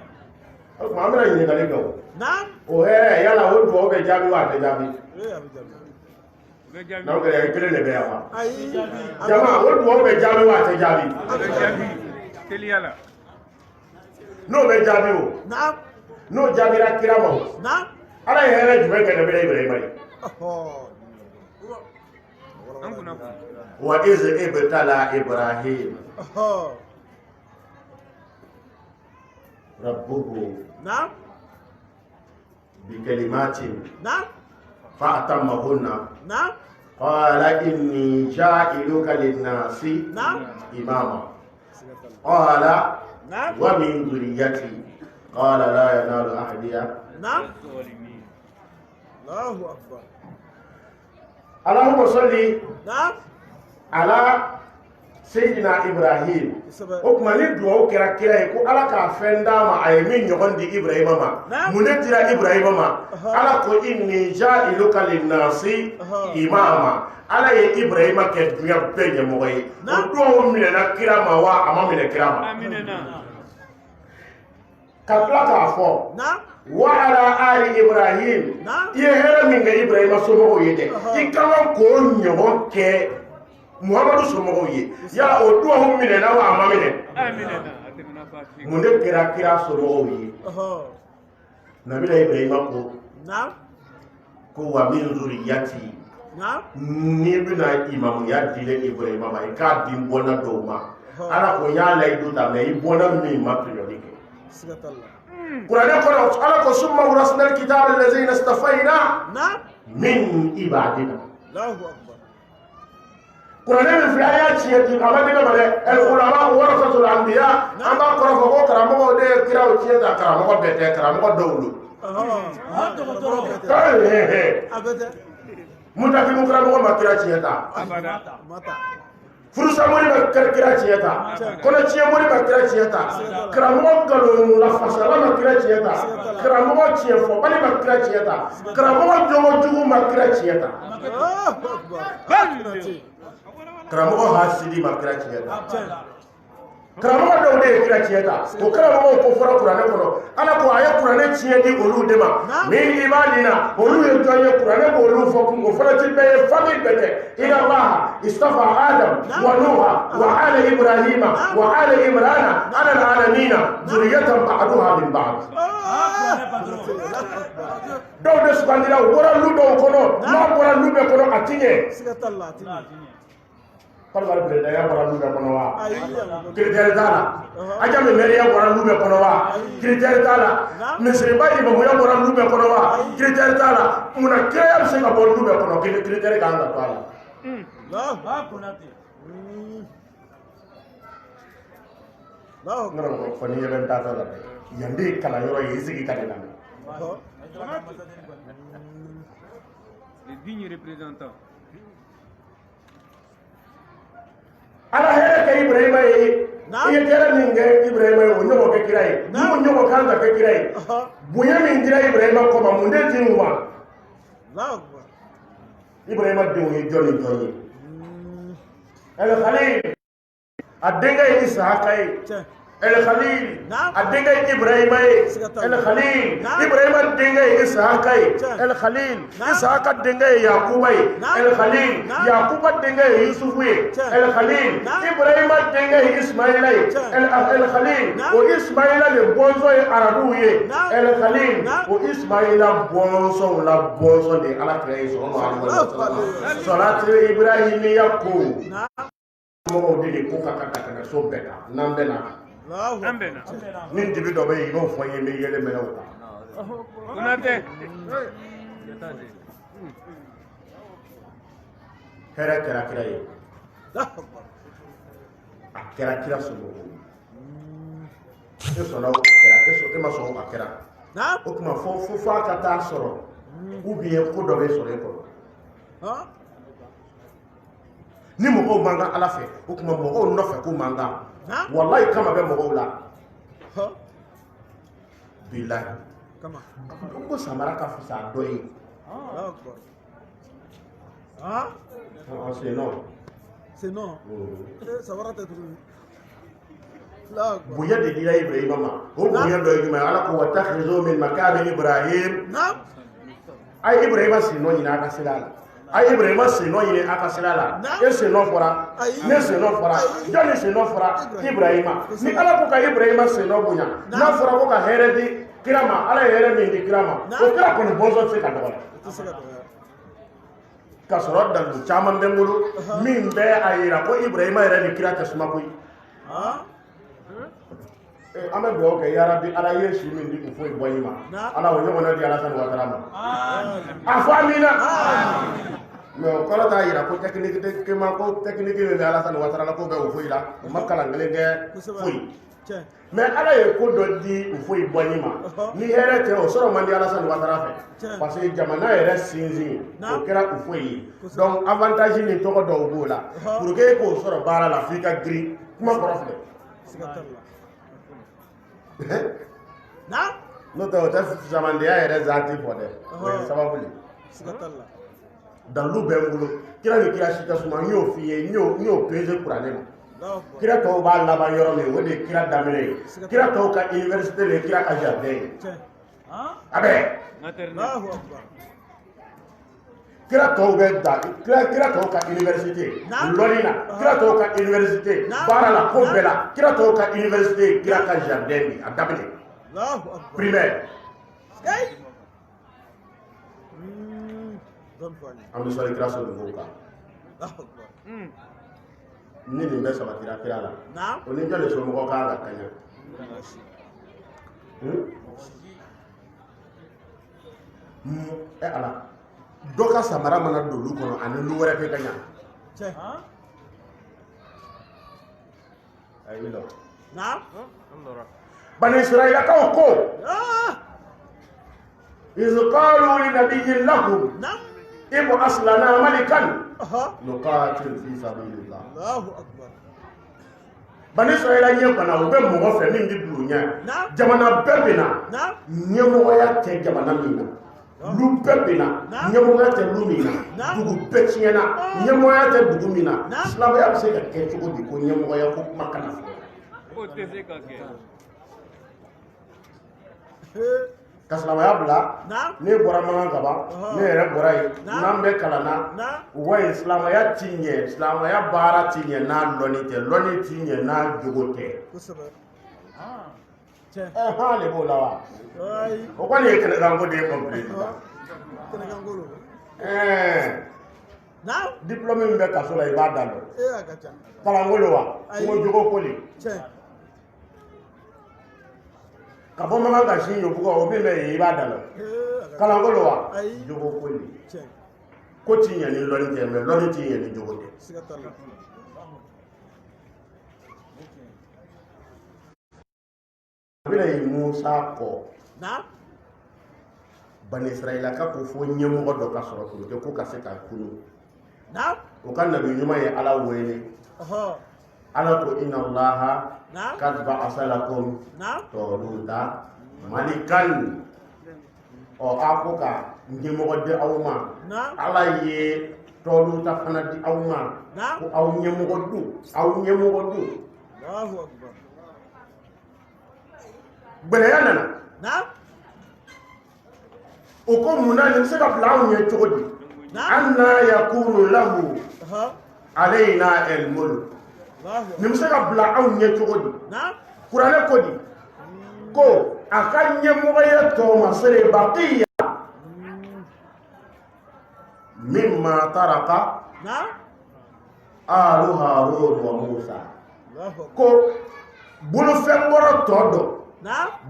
o tuma an bɛna ɲininkali kɛ o Naam. o hɛrɛ yala o dugawu bɛ jaabi wa a tɛ jaabi Eh, a bɛ jaabi. n'aw kɛra kelen de bɛ yan wa Ayi. jama o dugawu bɛ jaabi wa a tɛ jaabi Teliyala. n'o bɛ jaabi o Naam. n'o jaabira kira ma o Naam. ala ye hɛrɛ jumɛn kɛ nabila ibrahima ye An kunna ku. wa iz ibtala ibrahim rabbuhu Naam. بكلمات Naam. فأتمهن Naam. قال إني جاعلك للناس Naam. إماما قال Naam. ومن ذريتي قال لا ينال أحدي Naam. Allahu akbar. اللهم صل Naam. على سيدنا إبراهيم Sɛbɛ. o tuma ni duwawu kɛra kira ye ko ala k'a fɛn d'a ma a ye min ɲɔgɔn di ibrahima ma mun de dira ibrahima ma ala ko inni ja'iluka linnasi imama ala ye ibrahima kɛ dunuya bɛɛ ɲɛmɔgɔ ye o duwawu minɛna kira ma wa a ma minɛ kira ma ka tila k'a fɔ Naam. wa ala ali ibrahim Naam. i ye hɛrɛ min kɛ ibrahima somɔgɔw ye dɛ i ka kan k'o ɲɔgɔn kɛ muhamadu somɔgɔw ye yala o duwawu minɛna wa a ma minɛ mun de kɛra kira somɔgɔw ye nabila ibrahima ko Naam. ko wa min zuriyati Naam. ni bɛna imamuya dile ibrahima ma i k'a di n bɔnna dɔw ma ala ko n y'a layidu ta mɛ i bɔnna min ma piriɔri kɛ Sigatalla. kuranɛ kɔnɔ ala ko summa wurasna alkitaba allazina istafayna Naam. min ibadina Allahu akbar. kuranɛ min filɛ a y'a tiɲɛ di a ma di ne ma dɛ ulama warasatul anbiya an b'a kɔrɔ fɔ ko karamɔgɔw de ye kiraw tiɲɛ ta karamɔgɔ bɛɛ tɛ karamɔgɔ dɔw don Abete. mutakimu karamɔgɔ ma kira tiɲɛ ta Mata. furusamori ma kira tiɲɛ ta kɔnɔtiɲɛmori ma kira tiɲɛ ta karamɔgɔ nkalonlafasala ma kira tiɲɛ ta karamɔgɔ tiɲɛfɔbali ma kira tiɲɛ ta karamɔgɔ jogojugu ma kira tiɲɛ ta Allahu akbar. karamɔgɔ hasidi ma kira tiɲɛ ta karamɔgɔ dɔw de ye kira tiɲɛ ta o karamɔgɔw ko fɔra kuranɛ kɔnɔ ala ko a ye kuranɛ tiɲɛ di olu de ma min ibadina olu ye jɔn ye kuranɛ b'olu fɔ kun o fana ti bɛɛ ye famille bɛɛ tɛ ina allaha istafa adam wa nuha wa ala ibrahima wa ala imrana ala alamina zuriyatan ba'duha min ba'd dɔw de sugandira u bɔra lu dɔw kɔnɔ n'a bɔra lu bɛɛ kɔnɔ a ti ɲɛ Sigatalla. Parbal ya bɔra lu bɛɛ kɔnɔ wa Ayi. critère t'a la ajami mɛriya bɔra lu bɛɛ kɔnɔ wa critère t'a la misiriba imamuya bɔra lu bɛɛ kɔnɔ wa critère t'a la munna kiraya bɛ se ka bɔ lu bɛɛ kɔnɔ critère kan ka to a la Allahu. Allahu. n kana fɔ ni yɛlɛ n t'a la dɛ yan de ye kalanyɔrɔ ye i sigi ka ne lamɛn Les dignes représentants. ala hɛrɛ ka Ibrahima ye i ye kɛra min kɛ Ibrahima ye o ɲɔgɔn kɛ kira ye ni o ɲɔgɔn kan ka kɛ kira ye bonya min dira Ibrahima kɔma mun de dira u ma Ibrahima denw ye jɔn ni jɔn ye El Khalil a denkɛ ye Isaka ye El Khalil a denkɛ ye Ibrahima ye El Khalil Ibrahima denkɛ ye Isaka ye El Khalil Isaka denkɛ ye Yakuba ye El Khalil Yakuba denkɛ ye Yusufu ye El Khalil Ibrahima denkɛ ye Ismaila ye El Khalil o Ismaila le bɔnsɔn ye Arabuw ye El Khalil o Ismaila bɔnsɔnw la bɔnsɔn de Ala kira ye sallallahu alaihi wasallam salatu Ibrahimiya ko mɔgɔw de ko ka ka so bɛɛ kan n'an bɛ na ni dibi dɔ bɛ yen i b'o fɔ n ye n bɛ yɛlɛ mɛnɛ o kan hɛrɛ kɛra kira ye a kɛra kira somɔgɔw e sɔnna o kɛra e ma sɔn o ka kɛra o tuma fo f'a ka taa sɔrɔ ko dɔ bɛ sɔrɔ e kɔrɔ ni mɔgɔw man kan Ala fɛ o tuma mɔgɔw nɔfɛ ko man kan wallahi kama bɛ mɔgɔw la bilahi ko samara ka fisa a dɔ ye c'est non samara tɛ tuguni bonya de dira Ibrahima ma o bonya dɔ ye jumɛn Ala ko watakhizu min makani Ibrahim a ye Ibrahima sinɔ ɲini a ka sira la a ye Ibrahima senɔ ɲini a ka sira la e senɔ fɔra ne senɔ fɔra jɔnni senɔ fɔra Ibrahima ni Ala ko ka Ibrahima senɔ bonya n'a fɔra ko ka hɛrɛ di kira ma Ala ye hɛrɛ min di kira ma o kira kɔni bɔnsɔn tɛ se ka dɔgɔya ka sɔrɔ dalu caman bɛ n bolo min bɛ a yira ko Ibrahima yɛrɛ ni kira tɛ suma koyi an bɛ dugawu kɛ ya Rabbi Ala ye si min di u foyi bɔ i ma Ala o ɲɔgɔnna di Alasani Watara ma a fɔ amina mais o kɔrɔ t'a yira ko technique min bɛ Alasani Watara la ko bɛ u foyi la u ma kalan kelen kɛ foyi mais Ala ye ko dɔ di u foyi bɔ i ma ni hɛrɛ tɛ o sɔrɔ man di Alasani Watara fɛ parce que jamana yɛrɛ sinsin o kɛra u foyi ye donc avantage ni tɔgɔ dɔw b'o la pour que e k'o sɔrɔ baara la f'i ka girin kuma kɔrɔ filɛ n'o tɛ o tɛ zamandenya yɛrɛ zaati fɔ dɛ o ye sababu ye dalu bɛ n bolo kira ni kira si tɛ suma n y'o f'i ye n y'o pese kuranɛ ma kira tɔw b'a laban yɔrɔ min o de ye kira daminɛ ye kira tɔw ka université le ye kira ka jardin ye a bɛ kira tɔw bɛ da kira tɔw ka université lɔnni na kira tɔw ka université baara la ko bɛɛ la kira tɔw ka université kira ka jardin bi a daminɛ primaire an bɛ sɔrɔ kira sɔrɔ mɔgɔw kan ni nin bɛ sabatira kira la o ni jɔn de somɔgɔ kan ka kaɲa Ala dɔ ka samara mana don olu kɔnɔ ani lu wɛrɛ tɛ ka ɲa ayi Bani Israilakaw ko iz qalu li nabiyyin lahum ib'as lana malikan nuqatil fi sabilillah Bani Israila ɲɛ fana u bɛ mɔgɔ fɛ min bɛ bulon ɲɛ jamana bɛɛ bɛ na ɲɛmɔgɔya tɛ jamana min na lu bɛɛ bɛ na ɲɛmɔgɔya tɛ lu min na dugu bɛɛ tiɲɛna ɲɛmɔgɔya tɛ dugu min na silamɛya bɛ se ka kɛ cogo di ko ɲɛmɔgɔya ko kuma kana fɔ ka silamɛya bila ne bɔra mankan kaban ne yɛrɛ bɔra yen n'an bɛ kalan na u b'a ye silamɛya ti ɲɛ silamɛya baara ti ɲɛ n'a lɔnni tɛ lɔnni ti ɲɛ n'a jogo tɛ hɔn de b'o la wa o kɔni ye kɛnɛkanko de ye complete diplôme min bɛ kaso la i b'a da dɔn kalanko lo wa ko jogo ko le ka bɔ mankan ka sin yobugu o min bɛ yen i b'a da dɔn kalanko lo wa jogo ko le ko ti ɲɛ ni lɔnni tɛ mais lɔnni ti ɲɛ ni jogo tɛ bɛna ye Musa kɔ Bani Israila ka ko fo ɲɛmɔgɔ dɔ ka sɔrɔ pour que ko ka se ka kunu o ka nabi ɲuman ye Ala wele ala ko inna allaha qad ba'asa lakum taluta malikan o akoka ñemogo de awma ala ye taluta fana di awma ko aw ñemogo du Allahu akbar. bele yana o ko munna ni se ka bila aw ɲɛ cogo di anna yakunu lahu alayna al-mulk ni se ka bila aw ɲɛ cogo di kuranɛ ko di ko a ka ɲɛmɔgɔya tɔɔmasere baqiya mimma taraka alu harun wa musa ko bolofɛn wɔrɔ tɔ dɔ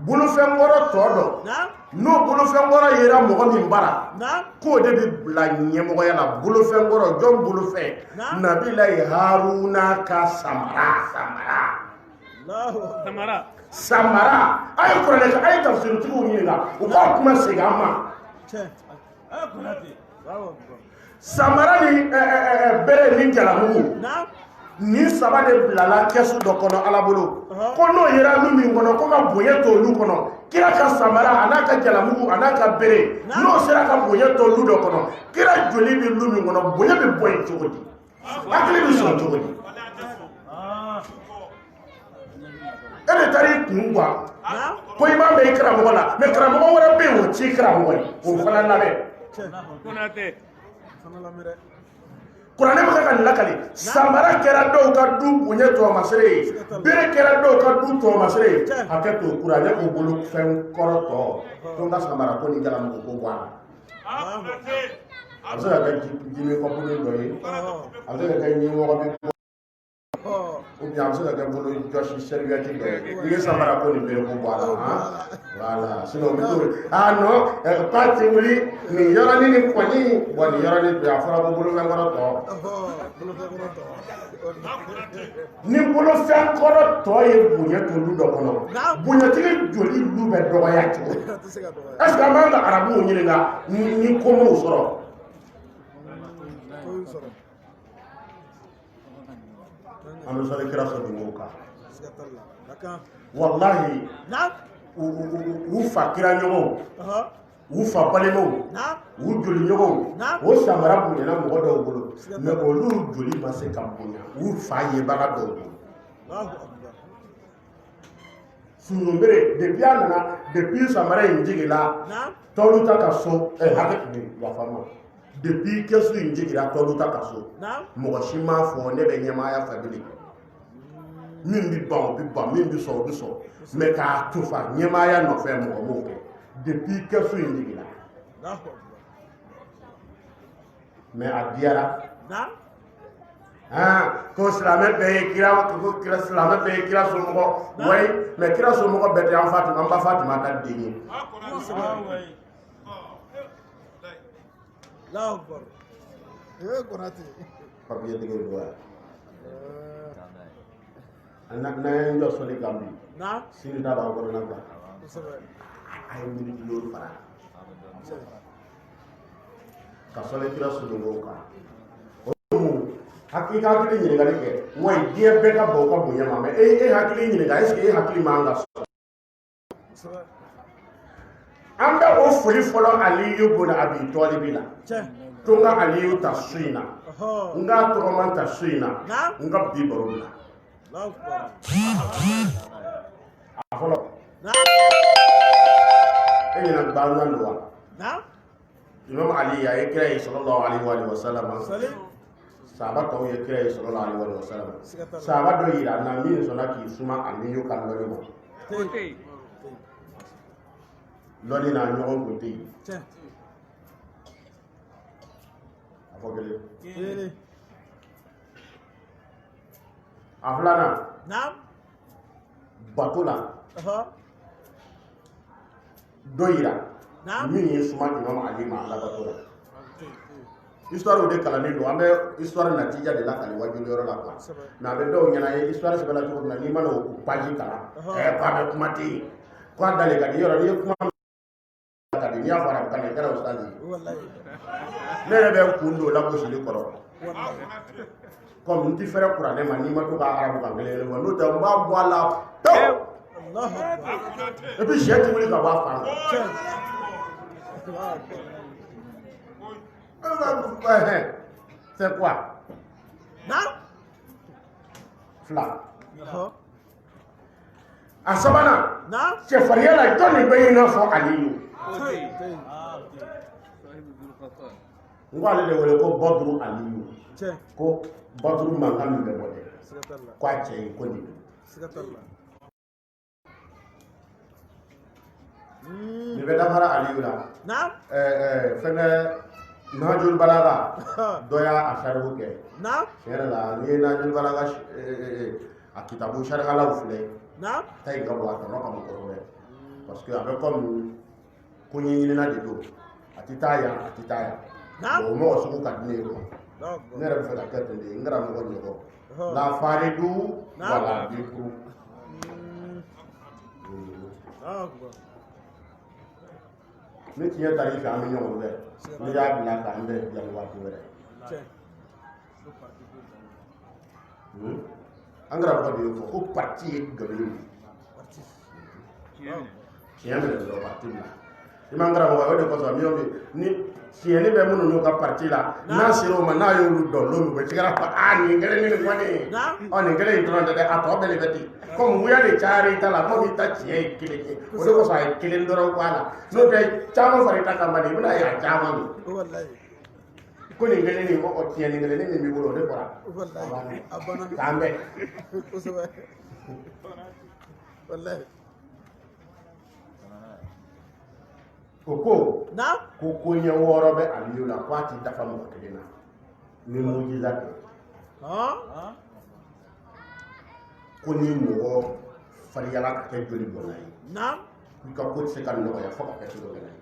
bolofɛn wɔrɔ tɔ dɔ n'o bolofɛn wɔrɔ yera mɔgɔ min bara k'o de bi bila ɲɛmɔgɔya la bolofɛn wɔrɔ jɔn bolofɛn nabilayi haruna ka samara a ye kuranɛ kɛ a ye tafsiritigiw ɲininka u k'a kuma segin an ma samara ni bere ni jalamugu ni saba de bilala kɛsu dɔ kɔnɔ ala bolo ko n'o yera lu min kɔnɔ ko ka bonya t'olu kɔnɔ kira ka samara a n'a ka jalamugu a n'a ka bere n'o sera ka bonya to lu dɔ kɔnɔ kira joli bi lu min kɔnɔ bonya bɛ bɔ yen cogo di hakili bɛ sɔrɔ cogo di e de taara i kun kuwa ko i b'a mɛn i karamɔgɔ la mɛ karamɔgɔ wɛrɛ bɛ yen o ci karamɔgɔ ye o fana lamɛn kuranɛ bɛ ka nin lakali samara kɛra dɔw ka du bonya tɔɔmasere ye bere kɛra dɔw ka du tɔɔmasere ye hakɛ to kuranɛ k'o bolo fɛn kɔrɔ tɔ ko n ka samara ko ni jalamugu ko bɔ a la a bɛ se ka kɛ jimi kɔpuni dɔ ye a bɛ se ka kɛ ɲɛmɔgɔ bɛ bɔ ou bien a bɛ se ka kɛ bolo jɔsi serviette dɔ ye i ye samara ko ni bere ko bɔ a la voilà sinon bɛ to non pas ti wuli nin yɔrɔnin ni kɔni bon nin yɔrɔnin bɛ a fɔra ko bolofɛn kɔrɔ tɔ ni bolofɛn kɔrɔ tɔ ye bonya t'olu dɔ kɔnɔ bonyatigi joli lu bɛ dɔgɔya cogo est-ce que an b'an ka arabuw ɲininka ni ko m'o sɔrɔ an bɛ sɔrɔ kira sɔrɔ mɔgɔw kan wallahi u fa kira ɲɔgɔnw u fa balimaw u joli ɲɔgɔnw o samara bonyana mɔgɔ dɔw bolo mais olu joli ma se ka bonya u fa yebaga dɔw bolo sununbere depuis a nana depuis samara in jigila tɔlu ta ka so hakɛ yafa ma depuis kɛsu in jigira tɔlu ta ka so mɔgɔ si m'a fɔ ne bɛ ɲɛmaaya fɛ bilen min bi ban o bi ban min bi sɔn o bi sɔn mais k'a tufa ɲɛmaaya nɔfɛ mɔgɔ m'o kɛ depuis kɛsu in jigila mais a diyara ko silamɛ bɛɛ ye kira silamɛ bɛɛ ye kira somɔgɔ wayi mais kira somɔgɔ bɛɛ tɛ an ba Fatima ta den ye papier tigi do ya na ye jɔ sɔli kan bi sini da b'a kɔnɔ na quoi a ye miiri kilo fara ka sɔli kira sunɔgɔw kan o mun hakili ɲininkali kɛ wa diɲɛ bɛɛ ka baw ka bonya ma mais e hakili ɲininka est ce que e hakili man ka sɔrɔ an bɛ o foli fɔlɔ Aliyu bun Abi Tɔlibi la to n ka Aliyu ta su in na n k'a tɔgɔma ta su in na n ka bi baro la a fɔlɔ e ɲɛna bangan don wa Imam Ali a ye kira ye sallallahu alaihi wa sallam sahaba tɔw ye kira ye sallallahu alaihi wa sallam sahaba dɔ yira na min sɔnna k'i suma Aliyu ka lɔli ma lɔli n'a ɲɔgɔn kun tɛ yen a fɔ kelen a filanan bato la dɔ yira min ye suma Imam Ali ma ala bato la histoire de kalannen don an bɛ histoire natija de la kali wajuli yɔrɔ la quoi mais a bɛ dɔw ɲɛna ye histoire sɛbɛnna cogo min na n'i ma n'o page kalan k'a bɛ kuma tɛ yen k'a dalen ka di yɔrɔ n'i ye kuma n'i y'a fɔ a kan i kɛra ustazi ne yɛrɛ bɛ n kun don o la gosili kɔrɔ comme n ti fɛrɛ kuranɛ ma n'i ma to ka arabu kan kelen kelen fɔ n'o tɛ n b'a bɔ a la pewu et puis sɛ ti wuli ka bɔ a fan kan c'est quoi fila a sabanan cɛfarinya la jɔn de bɛ i n'a fɔ Aliyu n ko ale de wele ko Badru Aliyu ko Badru mankan min bɛ bɔ dɛ ko a cɛ ye ko nin nin bɛ dafara Aliyu la fɛnkɛ Nahjul Balaga dɔ y'a sariku kɛ tiɲɛ yɛrɛ la n'i ye Nahjul Balaga a kitabu sarikalaw filɛ ta in ka bɔ a tɔnɔ ka bon kosɛbɛ parce que a bɛ comme ko ɲɛɲinina de don a tɛ taa yan a tɛ taa yan o mɔgɔ sugu ka di ne ye quoi ne yɛrɛ bɛ fɛ ka kɛ ten de n kɛra mɔgɔ ɲɔgɔn la faridu wala bikuru ni tiɲɛ taara i fɛ an bɛ ɲɔgɔn fɛ n'i y'a bila k'an bɛ bila ni waati wɛrɛ an kɛra mɔgɔ de ye fɔ ko parti ye nkalon ye tiɲɛ minɛ dɔrɔn parti bila i man kɛra mɔgɔ o de kosɔn mi ni tiɲɛni bɛ minnu n'u ka parti la n'a sera o ma n'a y'olu dɔn n'olu bɛ tigɛra fɔ nin kelen ni nin kɔni nin kelen in dɔrɔn tɛ dɛ a tɔ bɛɛ de bɛ ten comme wuya de cayara i ta la comme i ta tiɲɛ ye kelen ye o de kosɔn a ye kelen dɔrɔn k'a la n'o tɛ caman fara i ta kan bani i bɛna ye a caman don ko nin kelen nin o tiɲɛni kelen ni min b'i bolo o de bɔra k'an bɛɛ o ko ko ɲɛ wɔɔrɔ bɛ Aliyu la ko a t'i dafa mɔgɔ kelen na ni mujiza tɛ ko ni mɔgɔ fariyala ka kɛ joli bɔnna ye i ka ko tɛ se ka nɔgɔya fo ka kɛ cogo gɛlɛn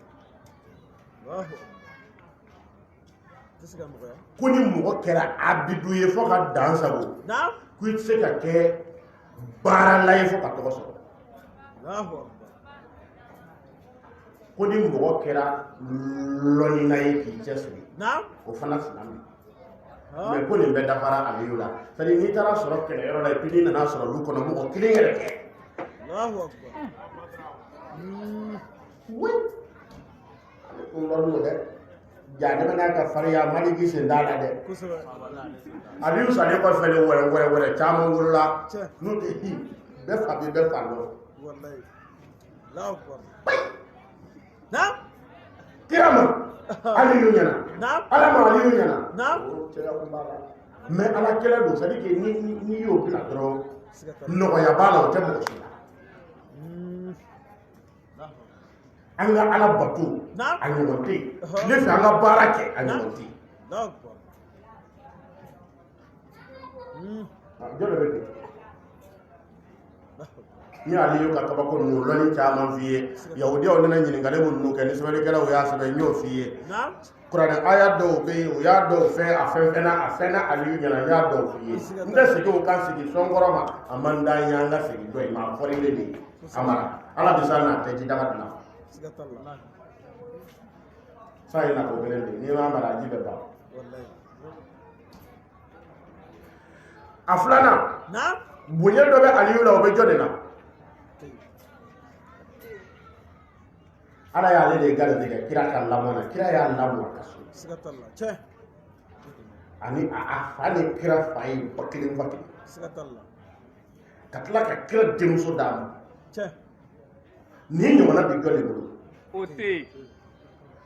ko ni mɔgɔ kɛra abidu ye fo ka dan sago ko i tɛ se ka kɛ baarala ye fo ka tɔgɔ sɔrɔ ko ni mɔgɔ kɛra lɔnina ye k'i cɛsiri o fana fila min mais ko nin bɛɛ dafara Aliyu la c'est à dire n'i taara sɔrɔ kɛlɛyɔrɔ la et puis n'i nana sɔrɔ olu kɔnɔ mɔgɔ kelen yɛrɛ tɛ oui ko lɔnni dɛ jaanɛmɛ n'a ka farinya Maliki sen t'a la dɛ Aliyu salen kɔfɛ de wɛrɛ caman wolola n'o tɛ bɛɛ fa bɛ bɛɛ fa lɔ kira ma Aliyu ɲɛna ala ma Aliyu ɲɛna mais ala kɛlɛ don c'est à dire que n'i y'o bila dɔrɔn nɔgɔya b'a la o tɛ mɔgɔ si la an ka ala bato a ɲɔgɔn tɛ yen ne fɛ an ka baara kɛ a ɲɔgɔn tɛ yen jɔn de bɛ kɛ ni Aliyu ka kabako ninnu lɔnni caman f'i ye yahudiyaw nana ɲininkali minnu kɛ ni sɛbɛnnikɛlaw y'a sɛbɛn n y'o f'i ye kuranɛ aya dɔw bɛ yen o y'a dɔw fɛn a fɛnna Aliyu ɲɛna n y'a dɔw f'i ye n tɛ segin o kan sigi sɔnkɔrɔ ma a man d'an ye an ka segin dɔ in ma a fɔra ne de ye a mara ala bɛ s'a n'a tɛ ji daga dilan sa ye nako kelen de n'i m'a mara ji bɛ ban a filanan bonya dɔ bɛ Aliyu la o bɛ jɔ de la ala y'ale de garijɛgɛ kira ka lamɔ na kira y'a lamɔ a ka so ani a fa ni kira fa ye ba kelen ka tila ka kira denmuso d'a ma nin ɲɔgɔnna bɛ jɔ de bolo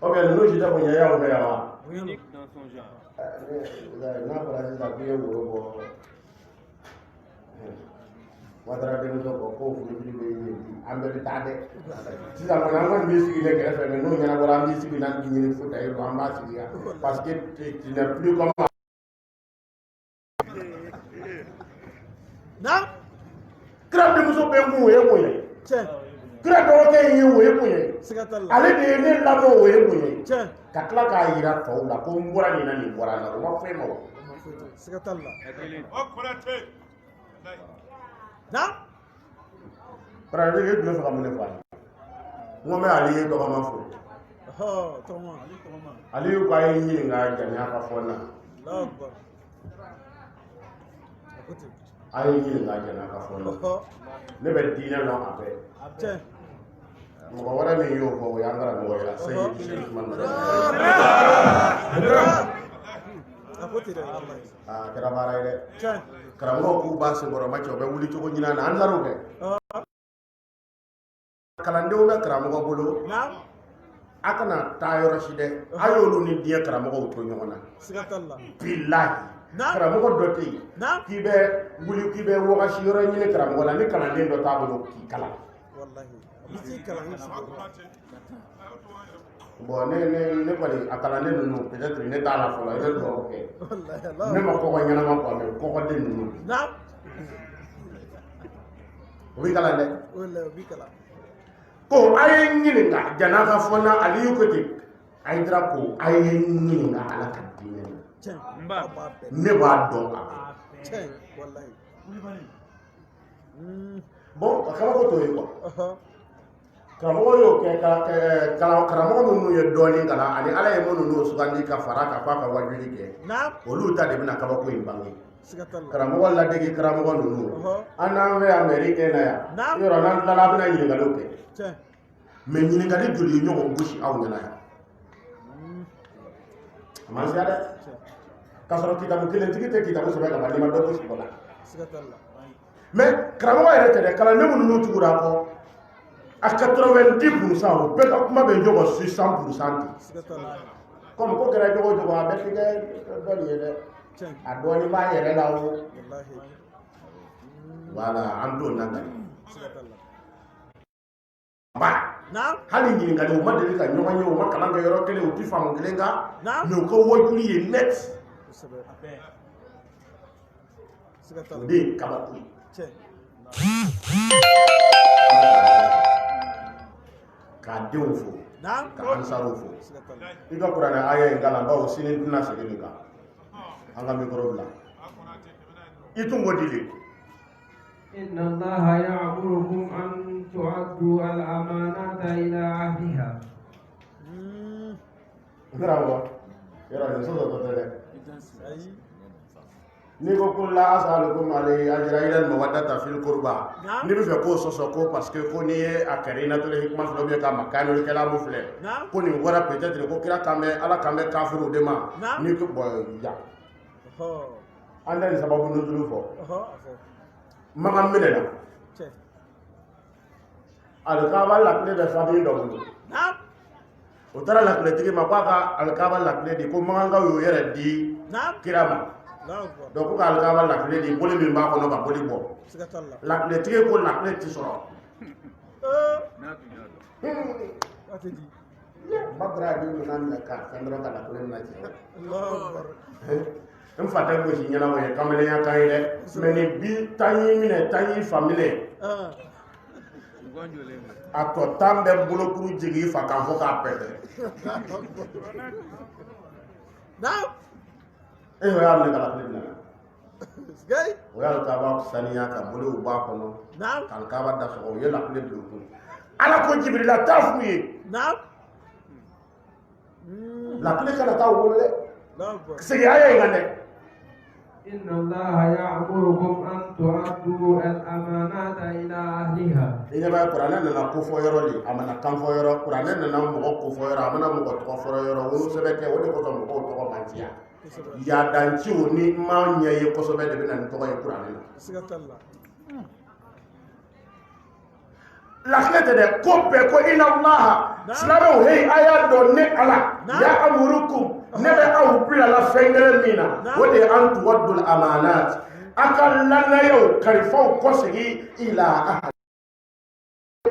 o bien ninnu si tɛ bonya y'aw fɛ yan wa n'a fɔra sisan k'i ye woro bɔ Watara denmuso ko furufiri bɛ yen an bɛɛ bɛ taa dɛ sisan kɔni an kɔni b'i sigi ne kɛrɛfɛ mais n'o ɲɛnabɔra an b'i sigi n'an tɛ ɲini fo tayi an b'a sigi yan parce que tu n'es plus comme kira denmuso bɛ mun o ye mun ye kira dɔgɔkɛ in ye o ye mun ye ale de ye ne lamɔ o ye mun ye ka tila k'a yira tɔw la ko n bɔra nin na nin bɔra n na o ma foyi ma o para ne ye tun fɛ ka mun de fɔ a ye n ko mɛ ale ye tɔgɔma fo Aliyu ko a ye ɲininka janya ka fɔ n na Allahu Akbar. Akuti. Ayi ɲini ka jɛna ka fɔ ne bɛ diinɛ dɔn a bɛɛ. Tiɲɛ. Mɔgɔ wɛrɛ min y'o fɔ o y'an karamɔgɔ ye Seyid Sherif Mamadu. Akuti dɛ. A kɛra baara ye dɛ. Tiɲɛ. Karamɔgɔw k'u b'a senkɔrɔ ma cɛ u bɛ wuli cogo ɲin'a na an taar'o kɛ. Kalandenw bɛ karamɔgɔ bolo. A kana taa yɔrɔ si dɛ. A y'olu ni diɲɛ karamɔgɔw to ɲɔgɔn na. Siga t'a la. Bilahi. Karamɔgɔ dɔ tɛ yen k'i bɛ wuli k'i bɛ wagasi yɔrɔ ɲini karamɔgɔ la ni kalanden dɔ t'a bolo k'i kalan. Wallahi. Bisi kalan ni sigiyɔrɔ. Bon ne kɔni a kalanden ninnu peut-être ne t'a la fɔlɔ i bɛ dugawu kɛ. Ne ma kɔgɔ ɲɛnama quoi mais kɔgɔden ninnu. O b'i kalan dɛ. O b'i kalan. Ko a ye n ɲininka jan'a ka fɔ n na Aliyu ko ten a ye dira ko a ye n ɲininka Ala ka diinɛ na. Ne b'a dɔn a la. Tiɲɛ wallahi. Bon a kabako t'o ye quoi. Karamɔgɔ y'o kɛ karamɔgɔ minnu ye dɔɔnin kalan ani Ala ye minnu sugandi ka fara ka f'a ka wajuli kɛ olu ta de bɛna kabako in bange. Karamɔgɔ ladege karamɔgɔ ninnu an n'an bɛ Amérique na yan yɔrɔ n'an tilala a bɛna ɲininkaliw kɛ mais ɲininkali joli ye ɲɔgɔn gosi aw ɲɛna yan a ma siya dɛ k'a sɔrɔ kitabu kelentigi tɛ kitabu sɛbɛn ka ban n'i ma dɔ gosi o la mais karamɔgɔ yɛrɛ tɛ dɛ kalanden minnu tugura kɔ a 90% o bɛɛ ka kuma bɛ ɲɔgɔn 600% comme ko kɛra jogo jogo a bɛ ti kɛ dɔ nin ye dɛ a dɔɔnin b'a yɛrɛ la o voilà an t'o nagari hali ɲininkali u ma deli ka ɲɔgɔn ye u ma kalan kɛ yɔrɔ kelen u ti faamu kelen kan mais u ka wajuli ye net o de ye kabako ye k'a denw fo ka ansarow fo i ka kuranɛ aya in kalan bawo sini tɛna segin nin kan an ka mikoro bila i tun ko dile إن الله يأمركم أن تؤدوا الأمانات إلى أهلها. Bravo. Era eso todo tele. Ni ko la asalukum alayhi ajran mawaddata fil qurba. Ni bi fe ko soso ko parce que ko ni a karina to le hikma flo be ka makano ke la mo fle. Ko ni wara peut-être ko kira kambe ala kambe kafiru de ma. Ni ko boy ja. Anda ni sababu nuzulu fo. Magan mine la alkaba lakle da sabi do bulu o tara lakle tigi ma ko ka alkaba lakle di ko magan ga yo yere di kirama do ko ka alkaba lakle di boli min ba ko no ba boli bo lakle tigi ko lakle ti soro badra bi min nan ka sandro ka lakle na ci Allahu akbar en fata ko si nyana moye kamele ya kay de meni bi tanyi mine tanyi famile ato tambe bulo kuru jigi fa kan fo ka pete na e ho ya le kala plena gay o ya ka ba saniya ka bulo ba ko no na kan ka ba da so ye la ple bulo ko ala ko jibril ta fuye na la ple kala ta wo le na se ya ya ngane إن الله يأمركم أن تؤدوا الأمانات إلى أهلها. إذا ما القرآن لنا كفوا يرولي أما نكام فوا يرول القرآن لنا مغو كفوا يرول أما نمغو تكفوا يرول ونسبة ودي كذا مغو تكفوا مانتيا يا دانتي وني ما نيجي كسبة دبنا نتوقع القرآن لنا. لكن تدي كوبي كو إن الله سلامه هي آيات دوني الله يأمركم nebe aw bila la fengere mina wode an tuwaddul amanat akal lana yow kalifaw kosegi ila ahad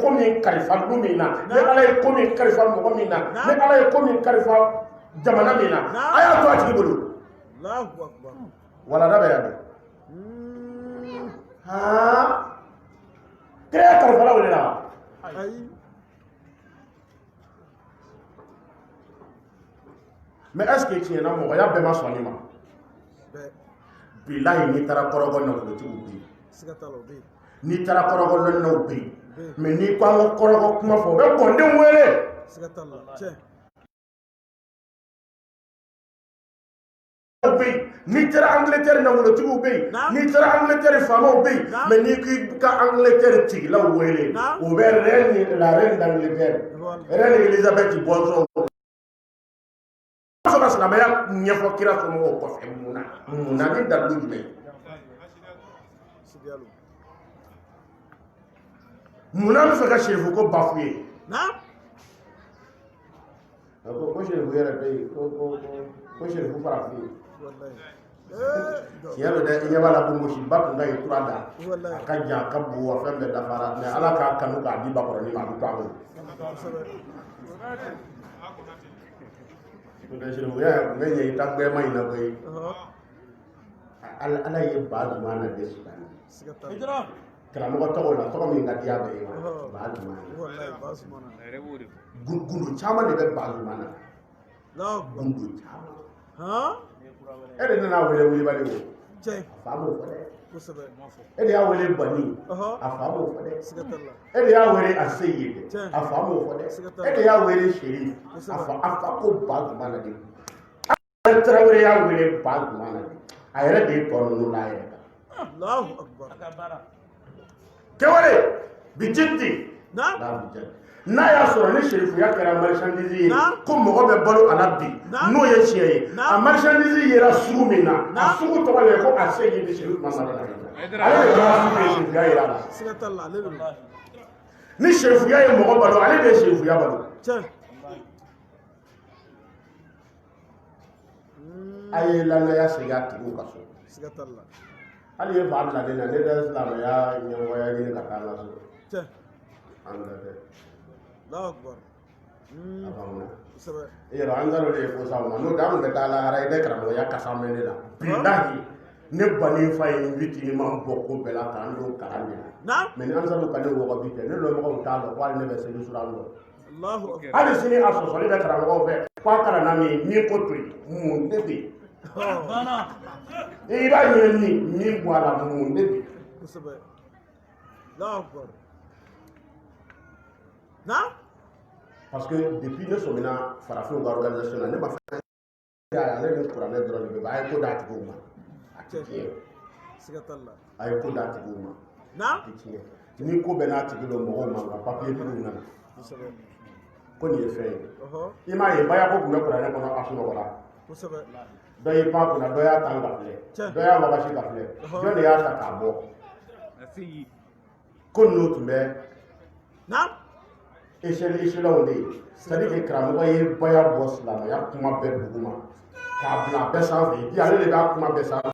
komi kalifa lumina ne ala komi kalifa mo mina ne ala komi kalifa jamana mina aya to ati bulu Allahu akbar wala da bayani ha kaya kalifa la wala ay mais est-ce que tu es là mon ya be ma soni ma billahi ni tara korogo na ko ti ubi ni tara korogo lon na ubi mais ni kwa korogo kuma fo be ko ndin wele be ni tara Angleterre na wolo tigu be ni tara Angleterre fama be mais ni ki ka Angleterre tigi la wele o be reine la reine d'Angleterre reine Elizabeth bonso so bas la maya nyefo kira so mo ko fe muna ni dalu me muna mi feka chefu ko bafuye ko chefu yara be ko chefu para fi yalo de nyabala ko mo shi bak ngai turada ka ja ka bu wa fembe da fara ne ala ka kanu ka di bakoro ni ma du tawo ko de chefu ya ngai yi tagbe mai na boy ala ye ba du mana de sudan kala mo to la to mi ngati ya be ba du mana wallahi ba su mana gundu chama de ba du mana no gundu chama ha ede na wele wele bale wo je famo fode kusabe ede ya wele bani afamo fode sigatalla ede ya wele asayid afamo fode ede ya wele sherif afa ko ba du mana de trawre ya wele ba du mana de ayre de to no la ayre Allahu akbar kewale bijiti na bijiti na ya soro ni sherifu ya kara marchandise ko mogo be balo alabi no ye chiye a marchandise yera sumina na sugu to wale ko asegi de sherifu mamada ale de sherifu ya yera sigatalla ale ni sherifu ya mogo balo ale de sherifu ya balo aye la na ya sigati ko kaso sigatalla ali ye baad la de na ne da islam ya nyawo ya ni ka kala so che anda de la akbar abamna sabe e ro andalo le ko sa ma no da mun da la ara ide kra mo ya ka sa me ne la billahi ne bani fa invite ni ma bokko bela ka ndo karande na me ne ansalo ka ne wo ko bi te ne lo mo ko ta lo wal ne be se ni sura ndo Allahu akbar ali sini aso so le da kra mo fe kwa kara na mi ni ko tri mu ndebe bana iba ni bwala mu ndebe kusabe la akbar na parce que depuis ne sommes farafin organisation ne ma fa ya ne ni qur'an ne dron be bay ko dati ko ma atiye sigatalla ay ko dati ko ma na atiye ni ko benati do mo ma papier bi na ko ni fe ima ye baya ko kuma qur'an ne ko na asuno ko la kusabe doy pa ko na doya tanga fle doya ma bashi ka fle do ne ya ta ka bo asi ko no tumbe na échelle onde c'est-à-dire que karamɔgɔ ye baya bɔ silamɛya kuma bɛɛ duguma k'a bila bɛɛ sanfɛ i ale de b'a kuma bɛɛ sanfɛ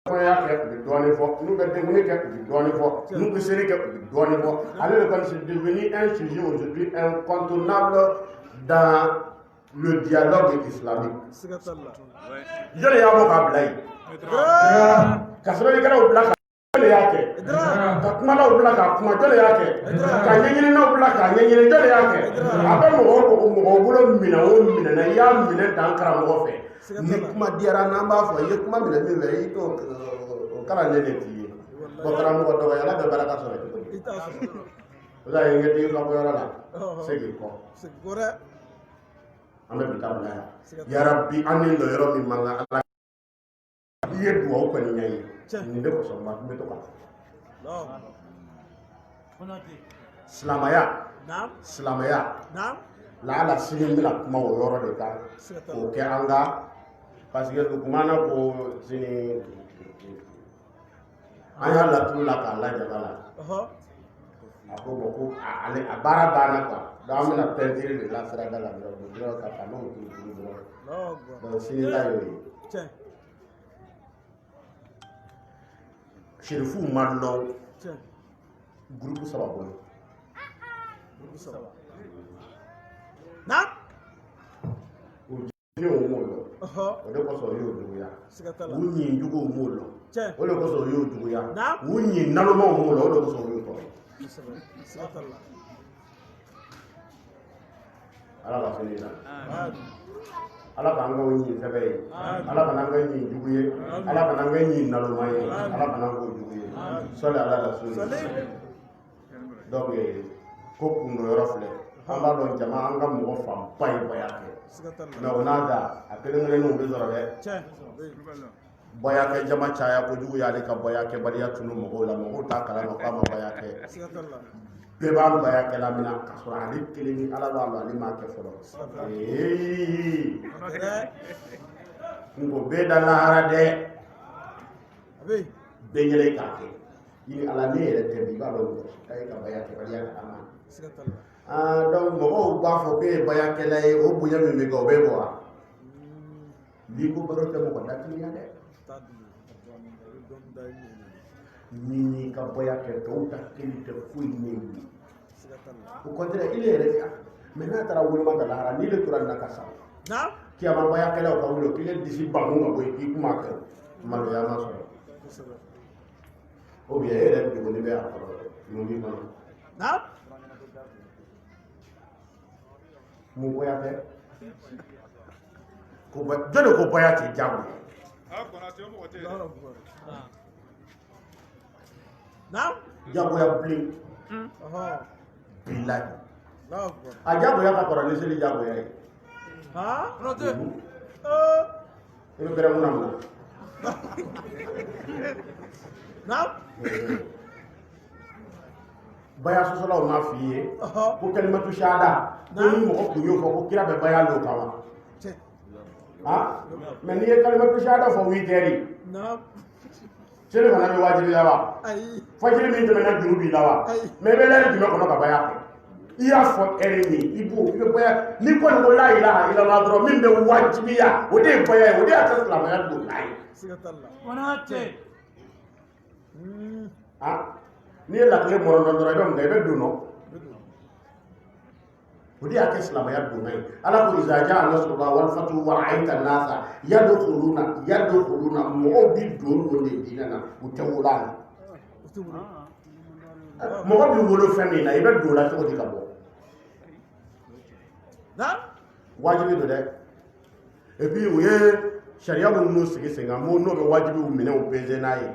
kɔɲɔya kɛ u bɛ dɔɔnin fɔ n'u bɛ denkuni kɛ u bɛ dɔɔnin fɔ n'u bɛ seli kɛ u bɛ dɔɔnin fɔ ale de kɔni c'est devenu un sujet aujourd'hui incontournable dans le dialogue islamique jɔn de y'a bɔ k'a bila yen ka sɛbɛnnikɛlaw bila ka jɔn de y'a kɛ ka kumalaw bila ka kuma jɔn de y'a kɛ ka ɲɛɲininaw bila ka ɲɛɲini jɔn de y'a kɛ a bɛ mɔgɔw bolo minɛ o minɛna i y'a minɛ dan karamɔgɔ fɛ ni kuma diyara n'an b'a fɔ i ye kuma minɛ min fɛ i t'o o kana ne de t'i ye bon karamɔgɔ dɔgɔyala bɛ baraka sɔrɔ o la ye ɲɛtigi ka bɔ yɔrɔ la segin kɔ an bɛ bi taa bila yan yarabi an ni lɔ yɔrɔ min man kan ala i ye duwawu kɔni ɲɛ ye nin de kosɔn n bɛ to ka silamɛya laala sini n bɛna kuma o yɔrɔ de kan k'o kɛ an ka parce que kumana ko sini an y'a laturu la k'a lajɛ la a ko bɔn ko a baara banna quoi donc an bɛna pɛntiri de la sirada la dɔrɔn ka taa n'o turu dɔrɔn donc sini ta y'o ye sherifu ma lɔn groupe saba bolo na o jini o m'o lɔn o de kosɔn o y'o juguya u ɲin jugu o m'o lɔn o de kosɔn o y'o juguya u ɲin nalomaw m'o lɔn o de kosɔn o y'o tɔɔrɔ ala ka fini la ala k'an k'o ɲin sɛbɛ ye ala kana an kɛ ɲin jugu ye ala kana an kɛ ɲin naloma ye ala kana an k'o jugu ye sɔli ala la sɔli donc ko kundo yɔrɔ filɛ an b'a dɔn jama an ka mɔgɔ fanba ye baya kɛ siga t'a la mais o n'a da a kelen-kelenninw bɛ sɔrɔ dɛ tiɲɛ baya kɛ jama caya kojugu y'ale ka baya kɛbaliya tunu mɔgɔw la mɔgɔw t'a kalama k'a ma baya kɛ siga t'a la bɛɛ b'a baya kɛla min na k'a sɔrɔ ale kelen ni ala b'a lɔ ale m'a kɛ fɔlɔ n ko bɛɛ da lahara dɛ a bɛ bɛɛ ɲɛlɛ k'a kɛ ni ala ne yɛrɛ tɛ bi i b'a dɔn mɔgɔ si ta ye ka baya kɛbaliya k'a ma siga t'a la donc mɔgɔw b'a fɔ k'e ye bayakɛla ye o bonya min bɛ kɛ o bɛ bɔ wa n'i ko baro tɛ mɔgɔ datiliya dɛ t'a dun dɔn da ye n'i y'i ka baya kɛ tɔw ta kelen tɛ foyi ɲɛɲini siga t'a la o kɔntɛrɛ ile yɛrɛ kɛ mais n'a taara woloma da lahara n'i le tora nin na ka sa na kiyama bayakɛlaw ka wuli o kelen disi bakun ka bɔ yen k'i kuma kɛ maloya ma sɔrɔ kosɛbɛ ou bien e yɛrɛ dogoni bɛ a kɔrɔ mun b'i kɔnɔ na mun bɔya tɛ ko jɔn de ko bɔya tɛ jago ye na jagoya bilen bilayi a jagoya ka kɔrɔ ni seli jagoya ye ha i bɛ bɛrɛ mun na mun na baya sɔsɔlaw m'a f'i ye ko kalimatu shahada ko ni mɔgɔ tun y'o fɔ ko kira bɛ baya l'o kan wa mais n'i ye kalimatu shahada fɔ 8 heures seli fana bɛ wajibiya wa fajiri min tɛmɛna juru b'i la wa mais i bɛ lɛri jumɛn kɔnɔ ka baya kɛ i y'a fɔ heure min i bɛ baya ni kɔni ko la ilaha illallah dɔrɔn min bɛ wajibiya o de ye baya ye o de y'a kɛ silamɛya don n'a ye n'i ye lakile mɔrɔndɔn dɔrɔn i bɛ mun kɛ i bɛ don nɔ o de y'a kɛ silamɛya donna ye ala ko iza jaa nasrullahi wal fathu wa ra'aita an-nasa yadkhuluna mɔgɔw bi don de diinɛ na u tɛ wolo a la mɔgɔ bi wolo fɛn min na i bɛ don la cogo di ka bɔ wajibi don dɛ et puis u ye sariya minnu sigi sen kan n'o bɛ wajibiw minɛ u bɛɛ n'a ye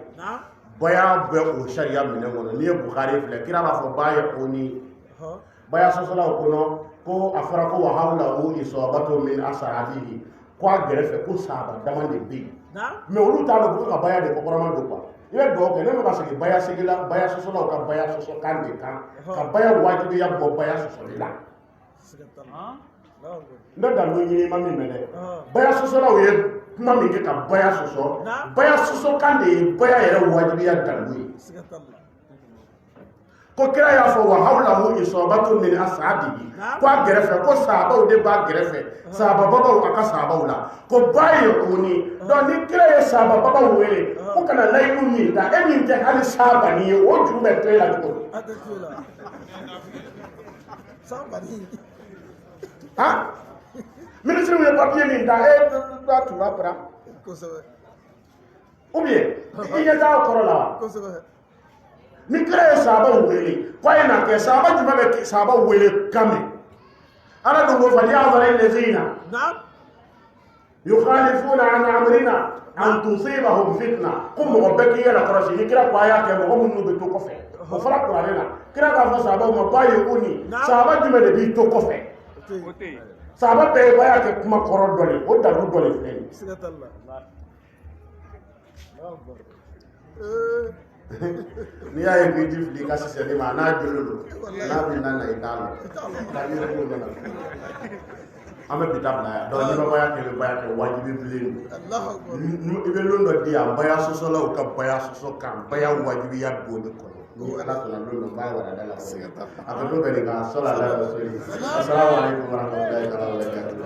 baya bɛ o sariya minɛ kɔnɔ n'i ye Bukhari filɛ kira b'a fɔ baya o ni baya sɔsɔlaw kɔnɔ ko a fɔra ko wa hawlahu isabatu min ashabihi ko a gɛrɛfɛ ko sahaba dama de bɛ yen mais olu t'a dɔn ko ka baya de kɔkɔrɔma don quoi i bɛ dugawu kɛ ne bɛ ka segin baya segila baya sɔsɔlaw ka baya sɔsɔ kan de kan ka baya wajibiya bɔ baya sɔsɔli la n bɛ dan don ɲini ma min mɛn dɛ baya sɔsɔlaw ye kuma min kɛ ka baya sɔsɔ kan de ye baya yɛrɛ wajibiya dan ye ko kira y'a fɔ wa hawlahu isabatu min ashabihi ko a gɛrɛfɛ ko sahabaw de b'a gɛrɛfɛ sahaba babaw a ka sahabaw la ko bayi'uni donc ni kira ye sahaba babaw wele ko kana layidu min ta e min tɛ hali sahabani ye o juru bɛ to e la cogo ministre ye papier min ta e b'a tuma pra ou bien i ɲɛ t'a kɔrɔ la wa ni kira ye sahabaw wele ko a ye na kɛ sahaba jumɛn bɛ sahaba wele kan mɛn ala dun ko falyahdhari allazina yukhalifuna an amrina an tusibahum fitna ko mɔgɔ bɛɛ k'i yɛrɛ kɔlɔsi ni kira ko a y'a kɛ mɔgɔ minnu bɛ to kɔfɛ o fɔra kuranɛ la kira k'a fɔ sahabaw ma bayi'uni sahaba jumɛn de b'i to kɔfɛ sahaba bɛɛ ye baya kɛ kuma kɔrɔ dɔ le o dalu dɔ le filɛ nin n'i y'a ye k'i ti fili i ka sisɛni ma n'a jolo don n'a bɛ na i t'a la k'a yɛrɛ b'o ɲɛna an bɛ bi ta bila yan donc n'i ma baya kɛ i bɛ baya kɛ wajibi bilen don i bɛ lon dɔ di yan baya sɔsɔlaw ka baya sɔsɔ kan baya wajibiya don de kɔnɔ ni ala sɔnna lon dɔ n b'a wala da la a ka to bɛ nin kan sɔla ala rasuli assalamu alaikum warahmatullahi wabarakatuh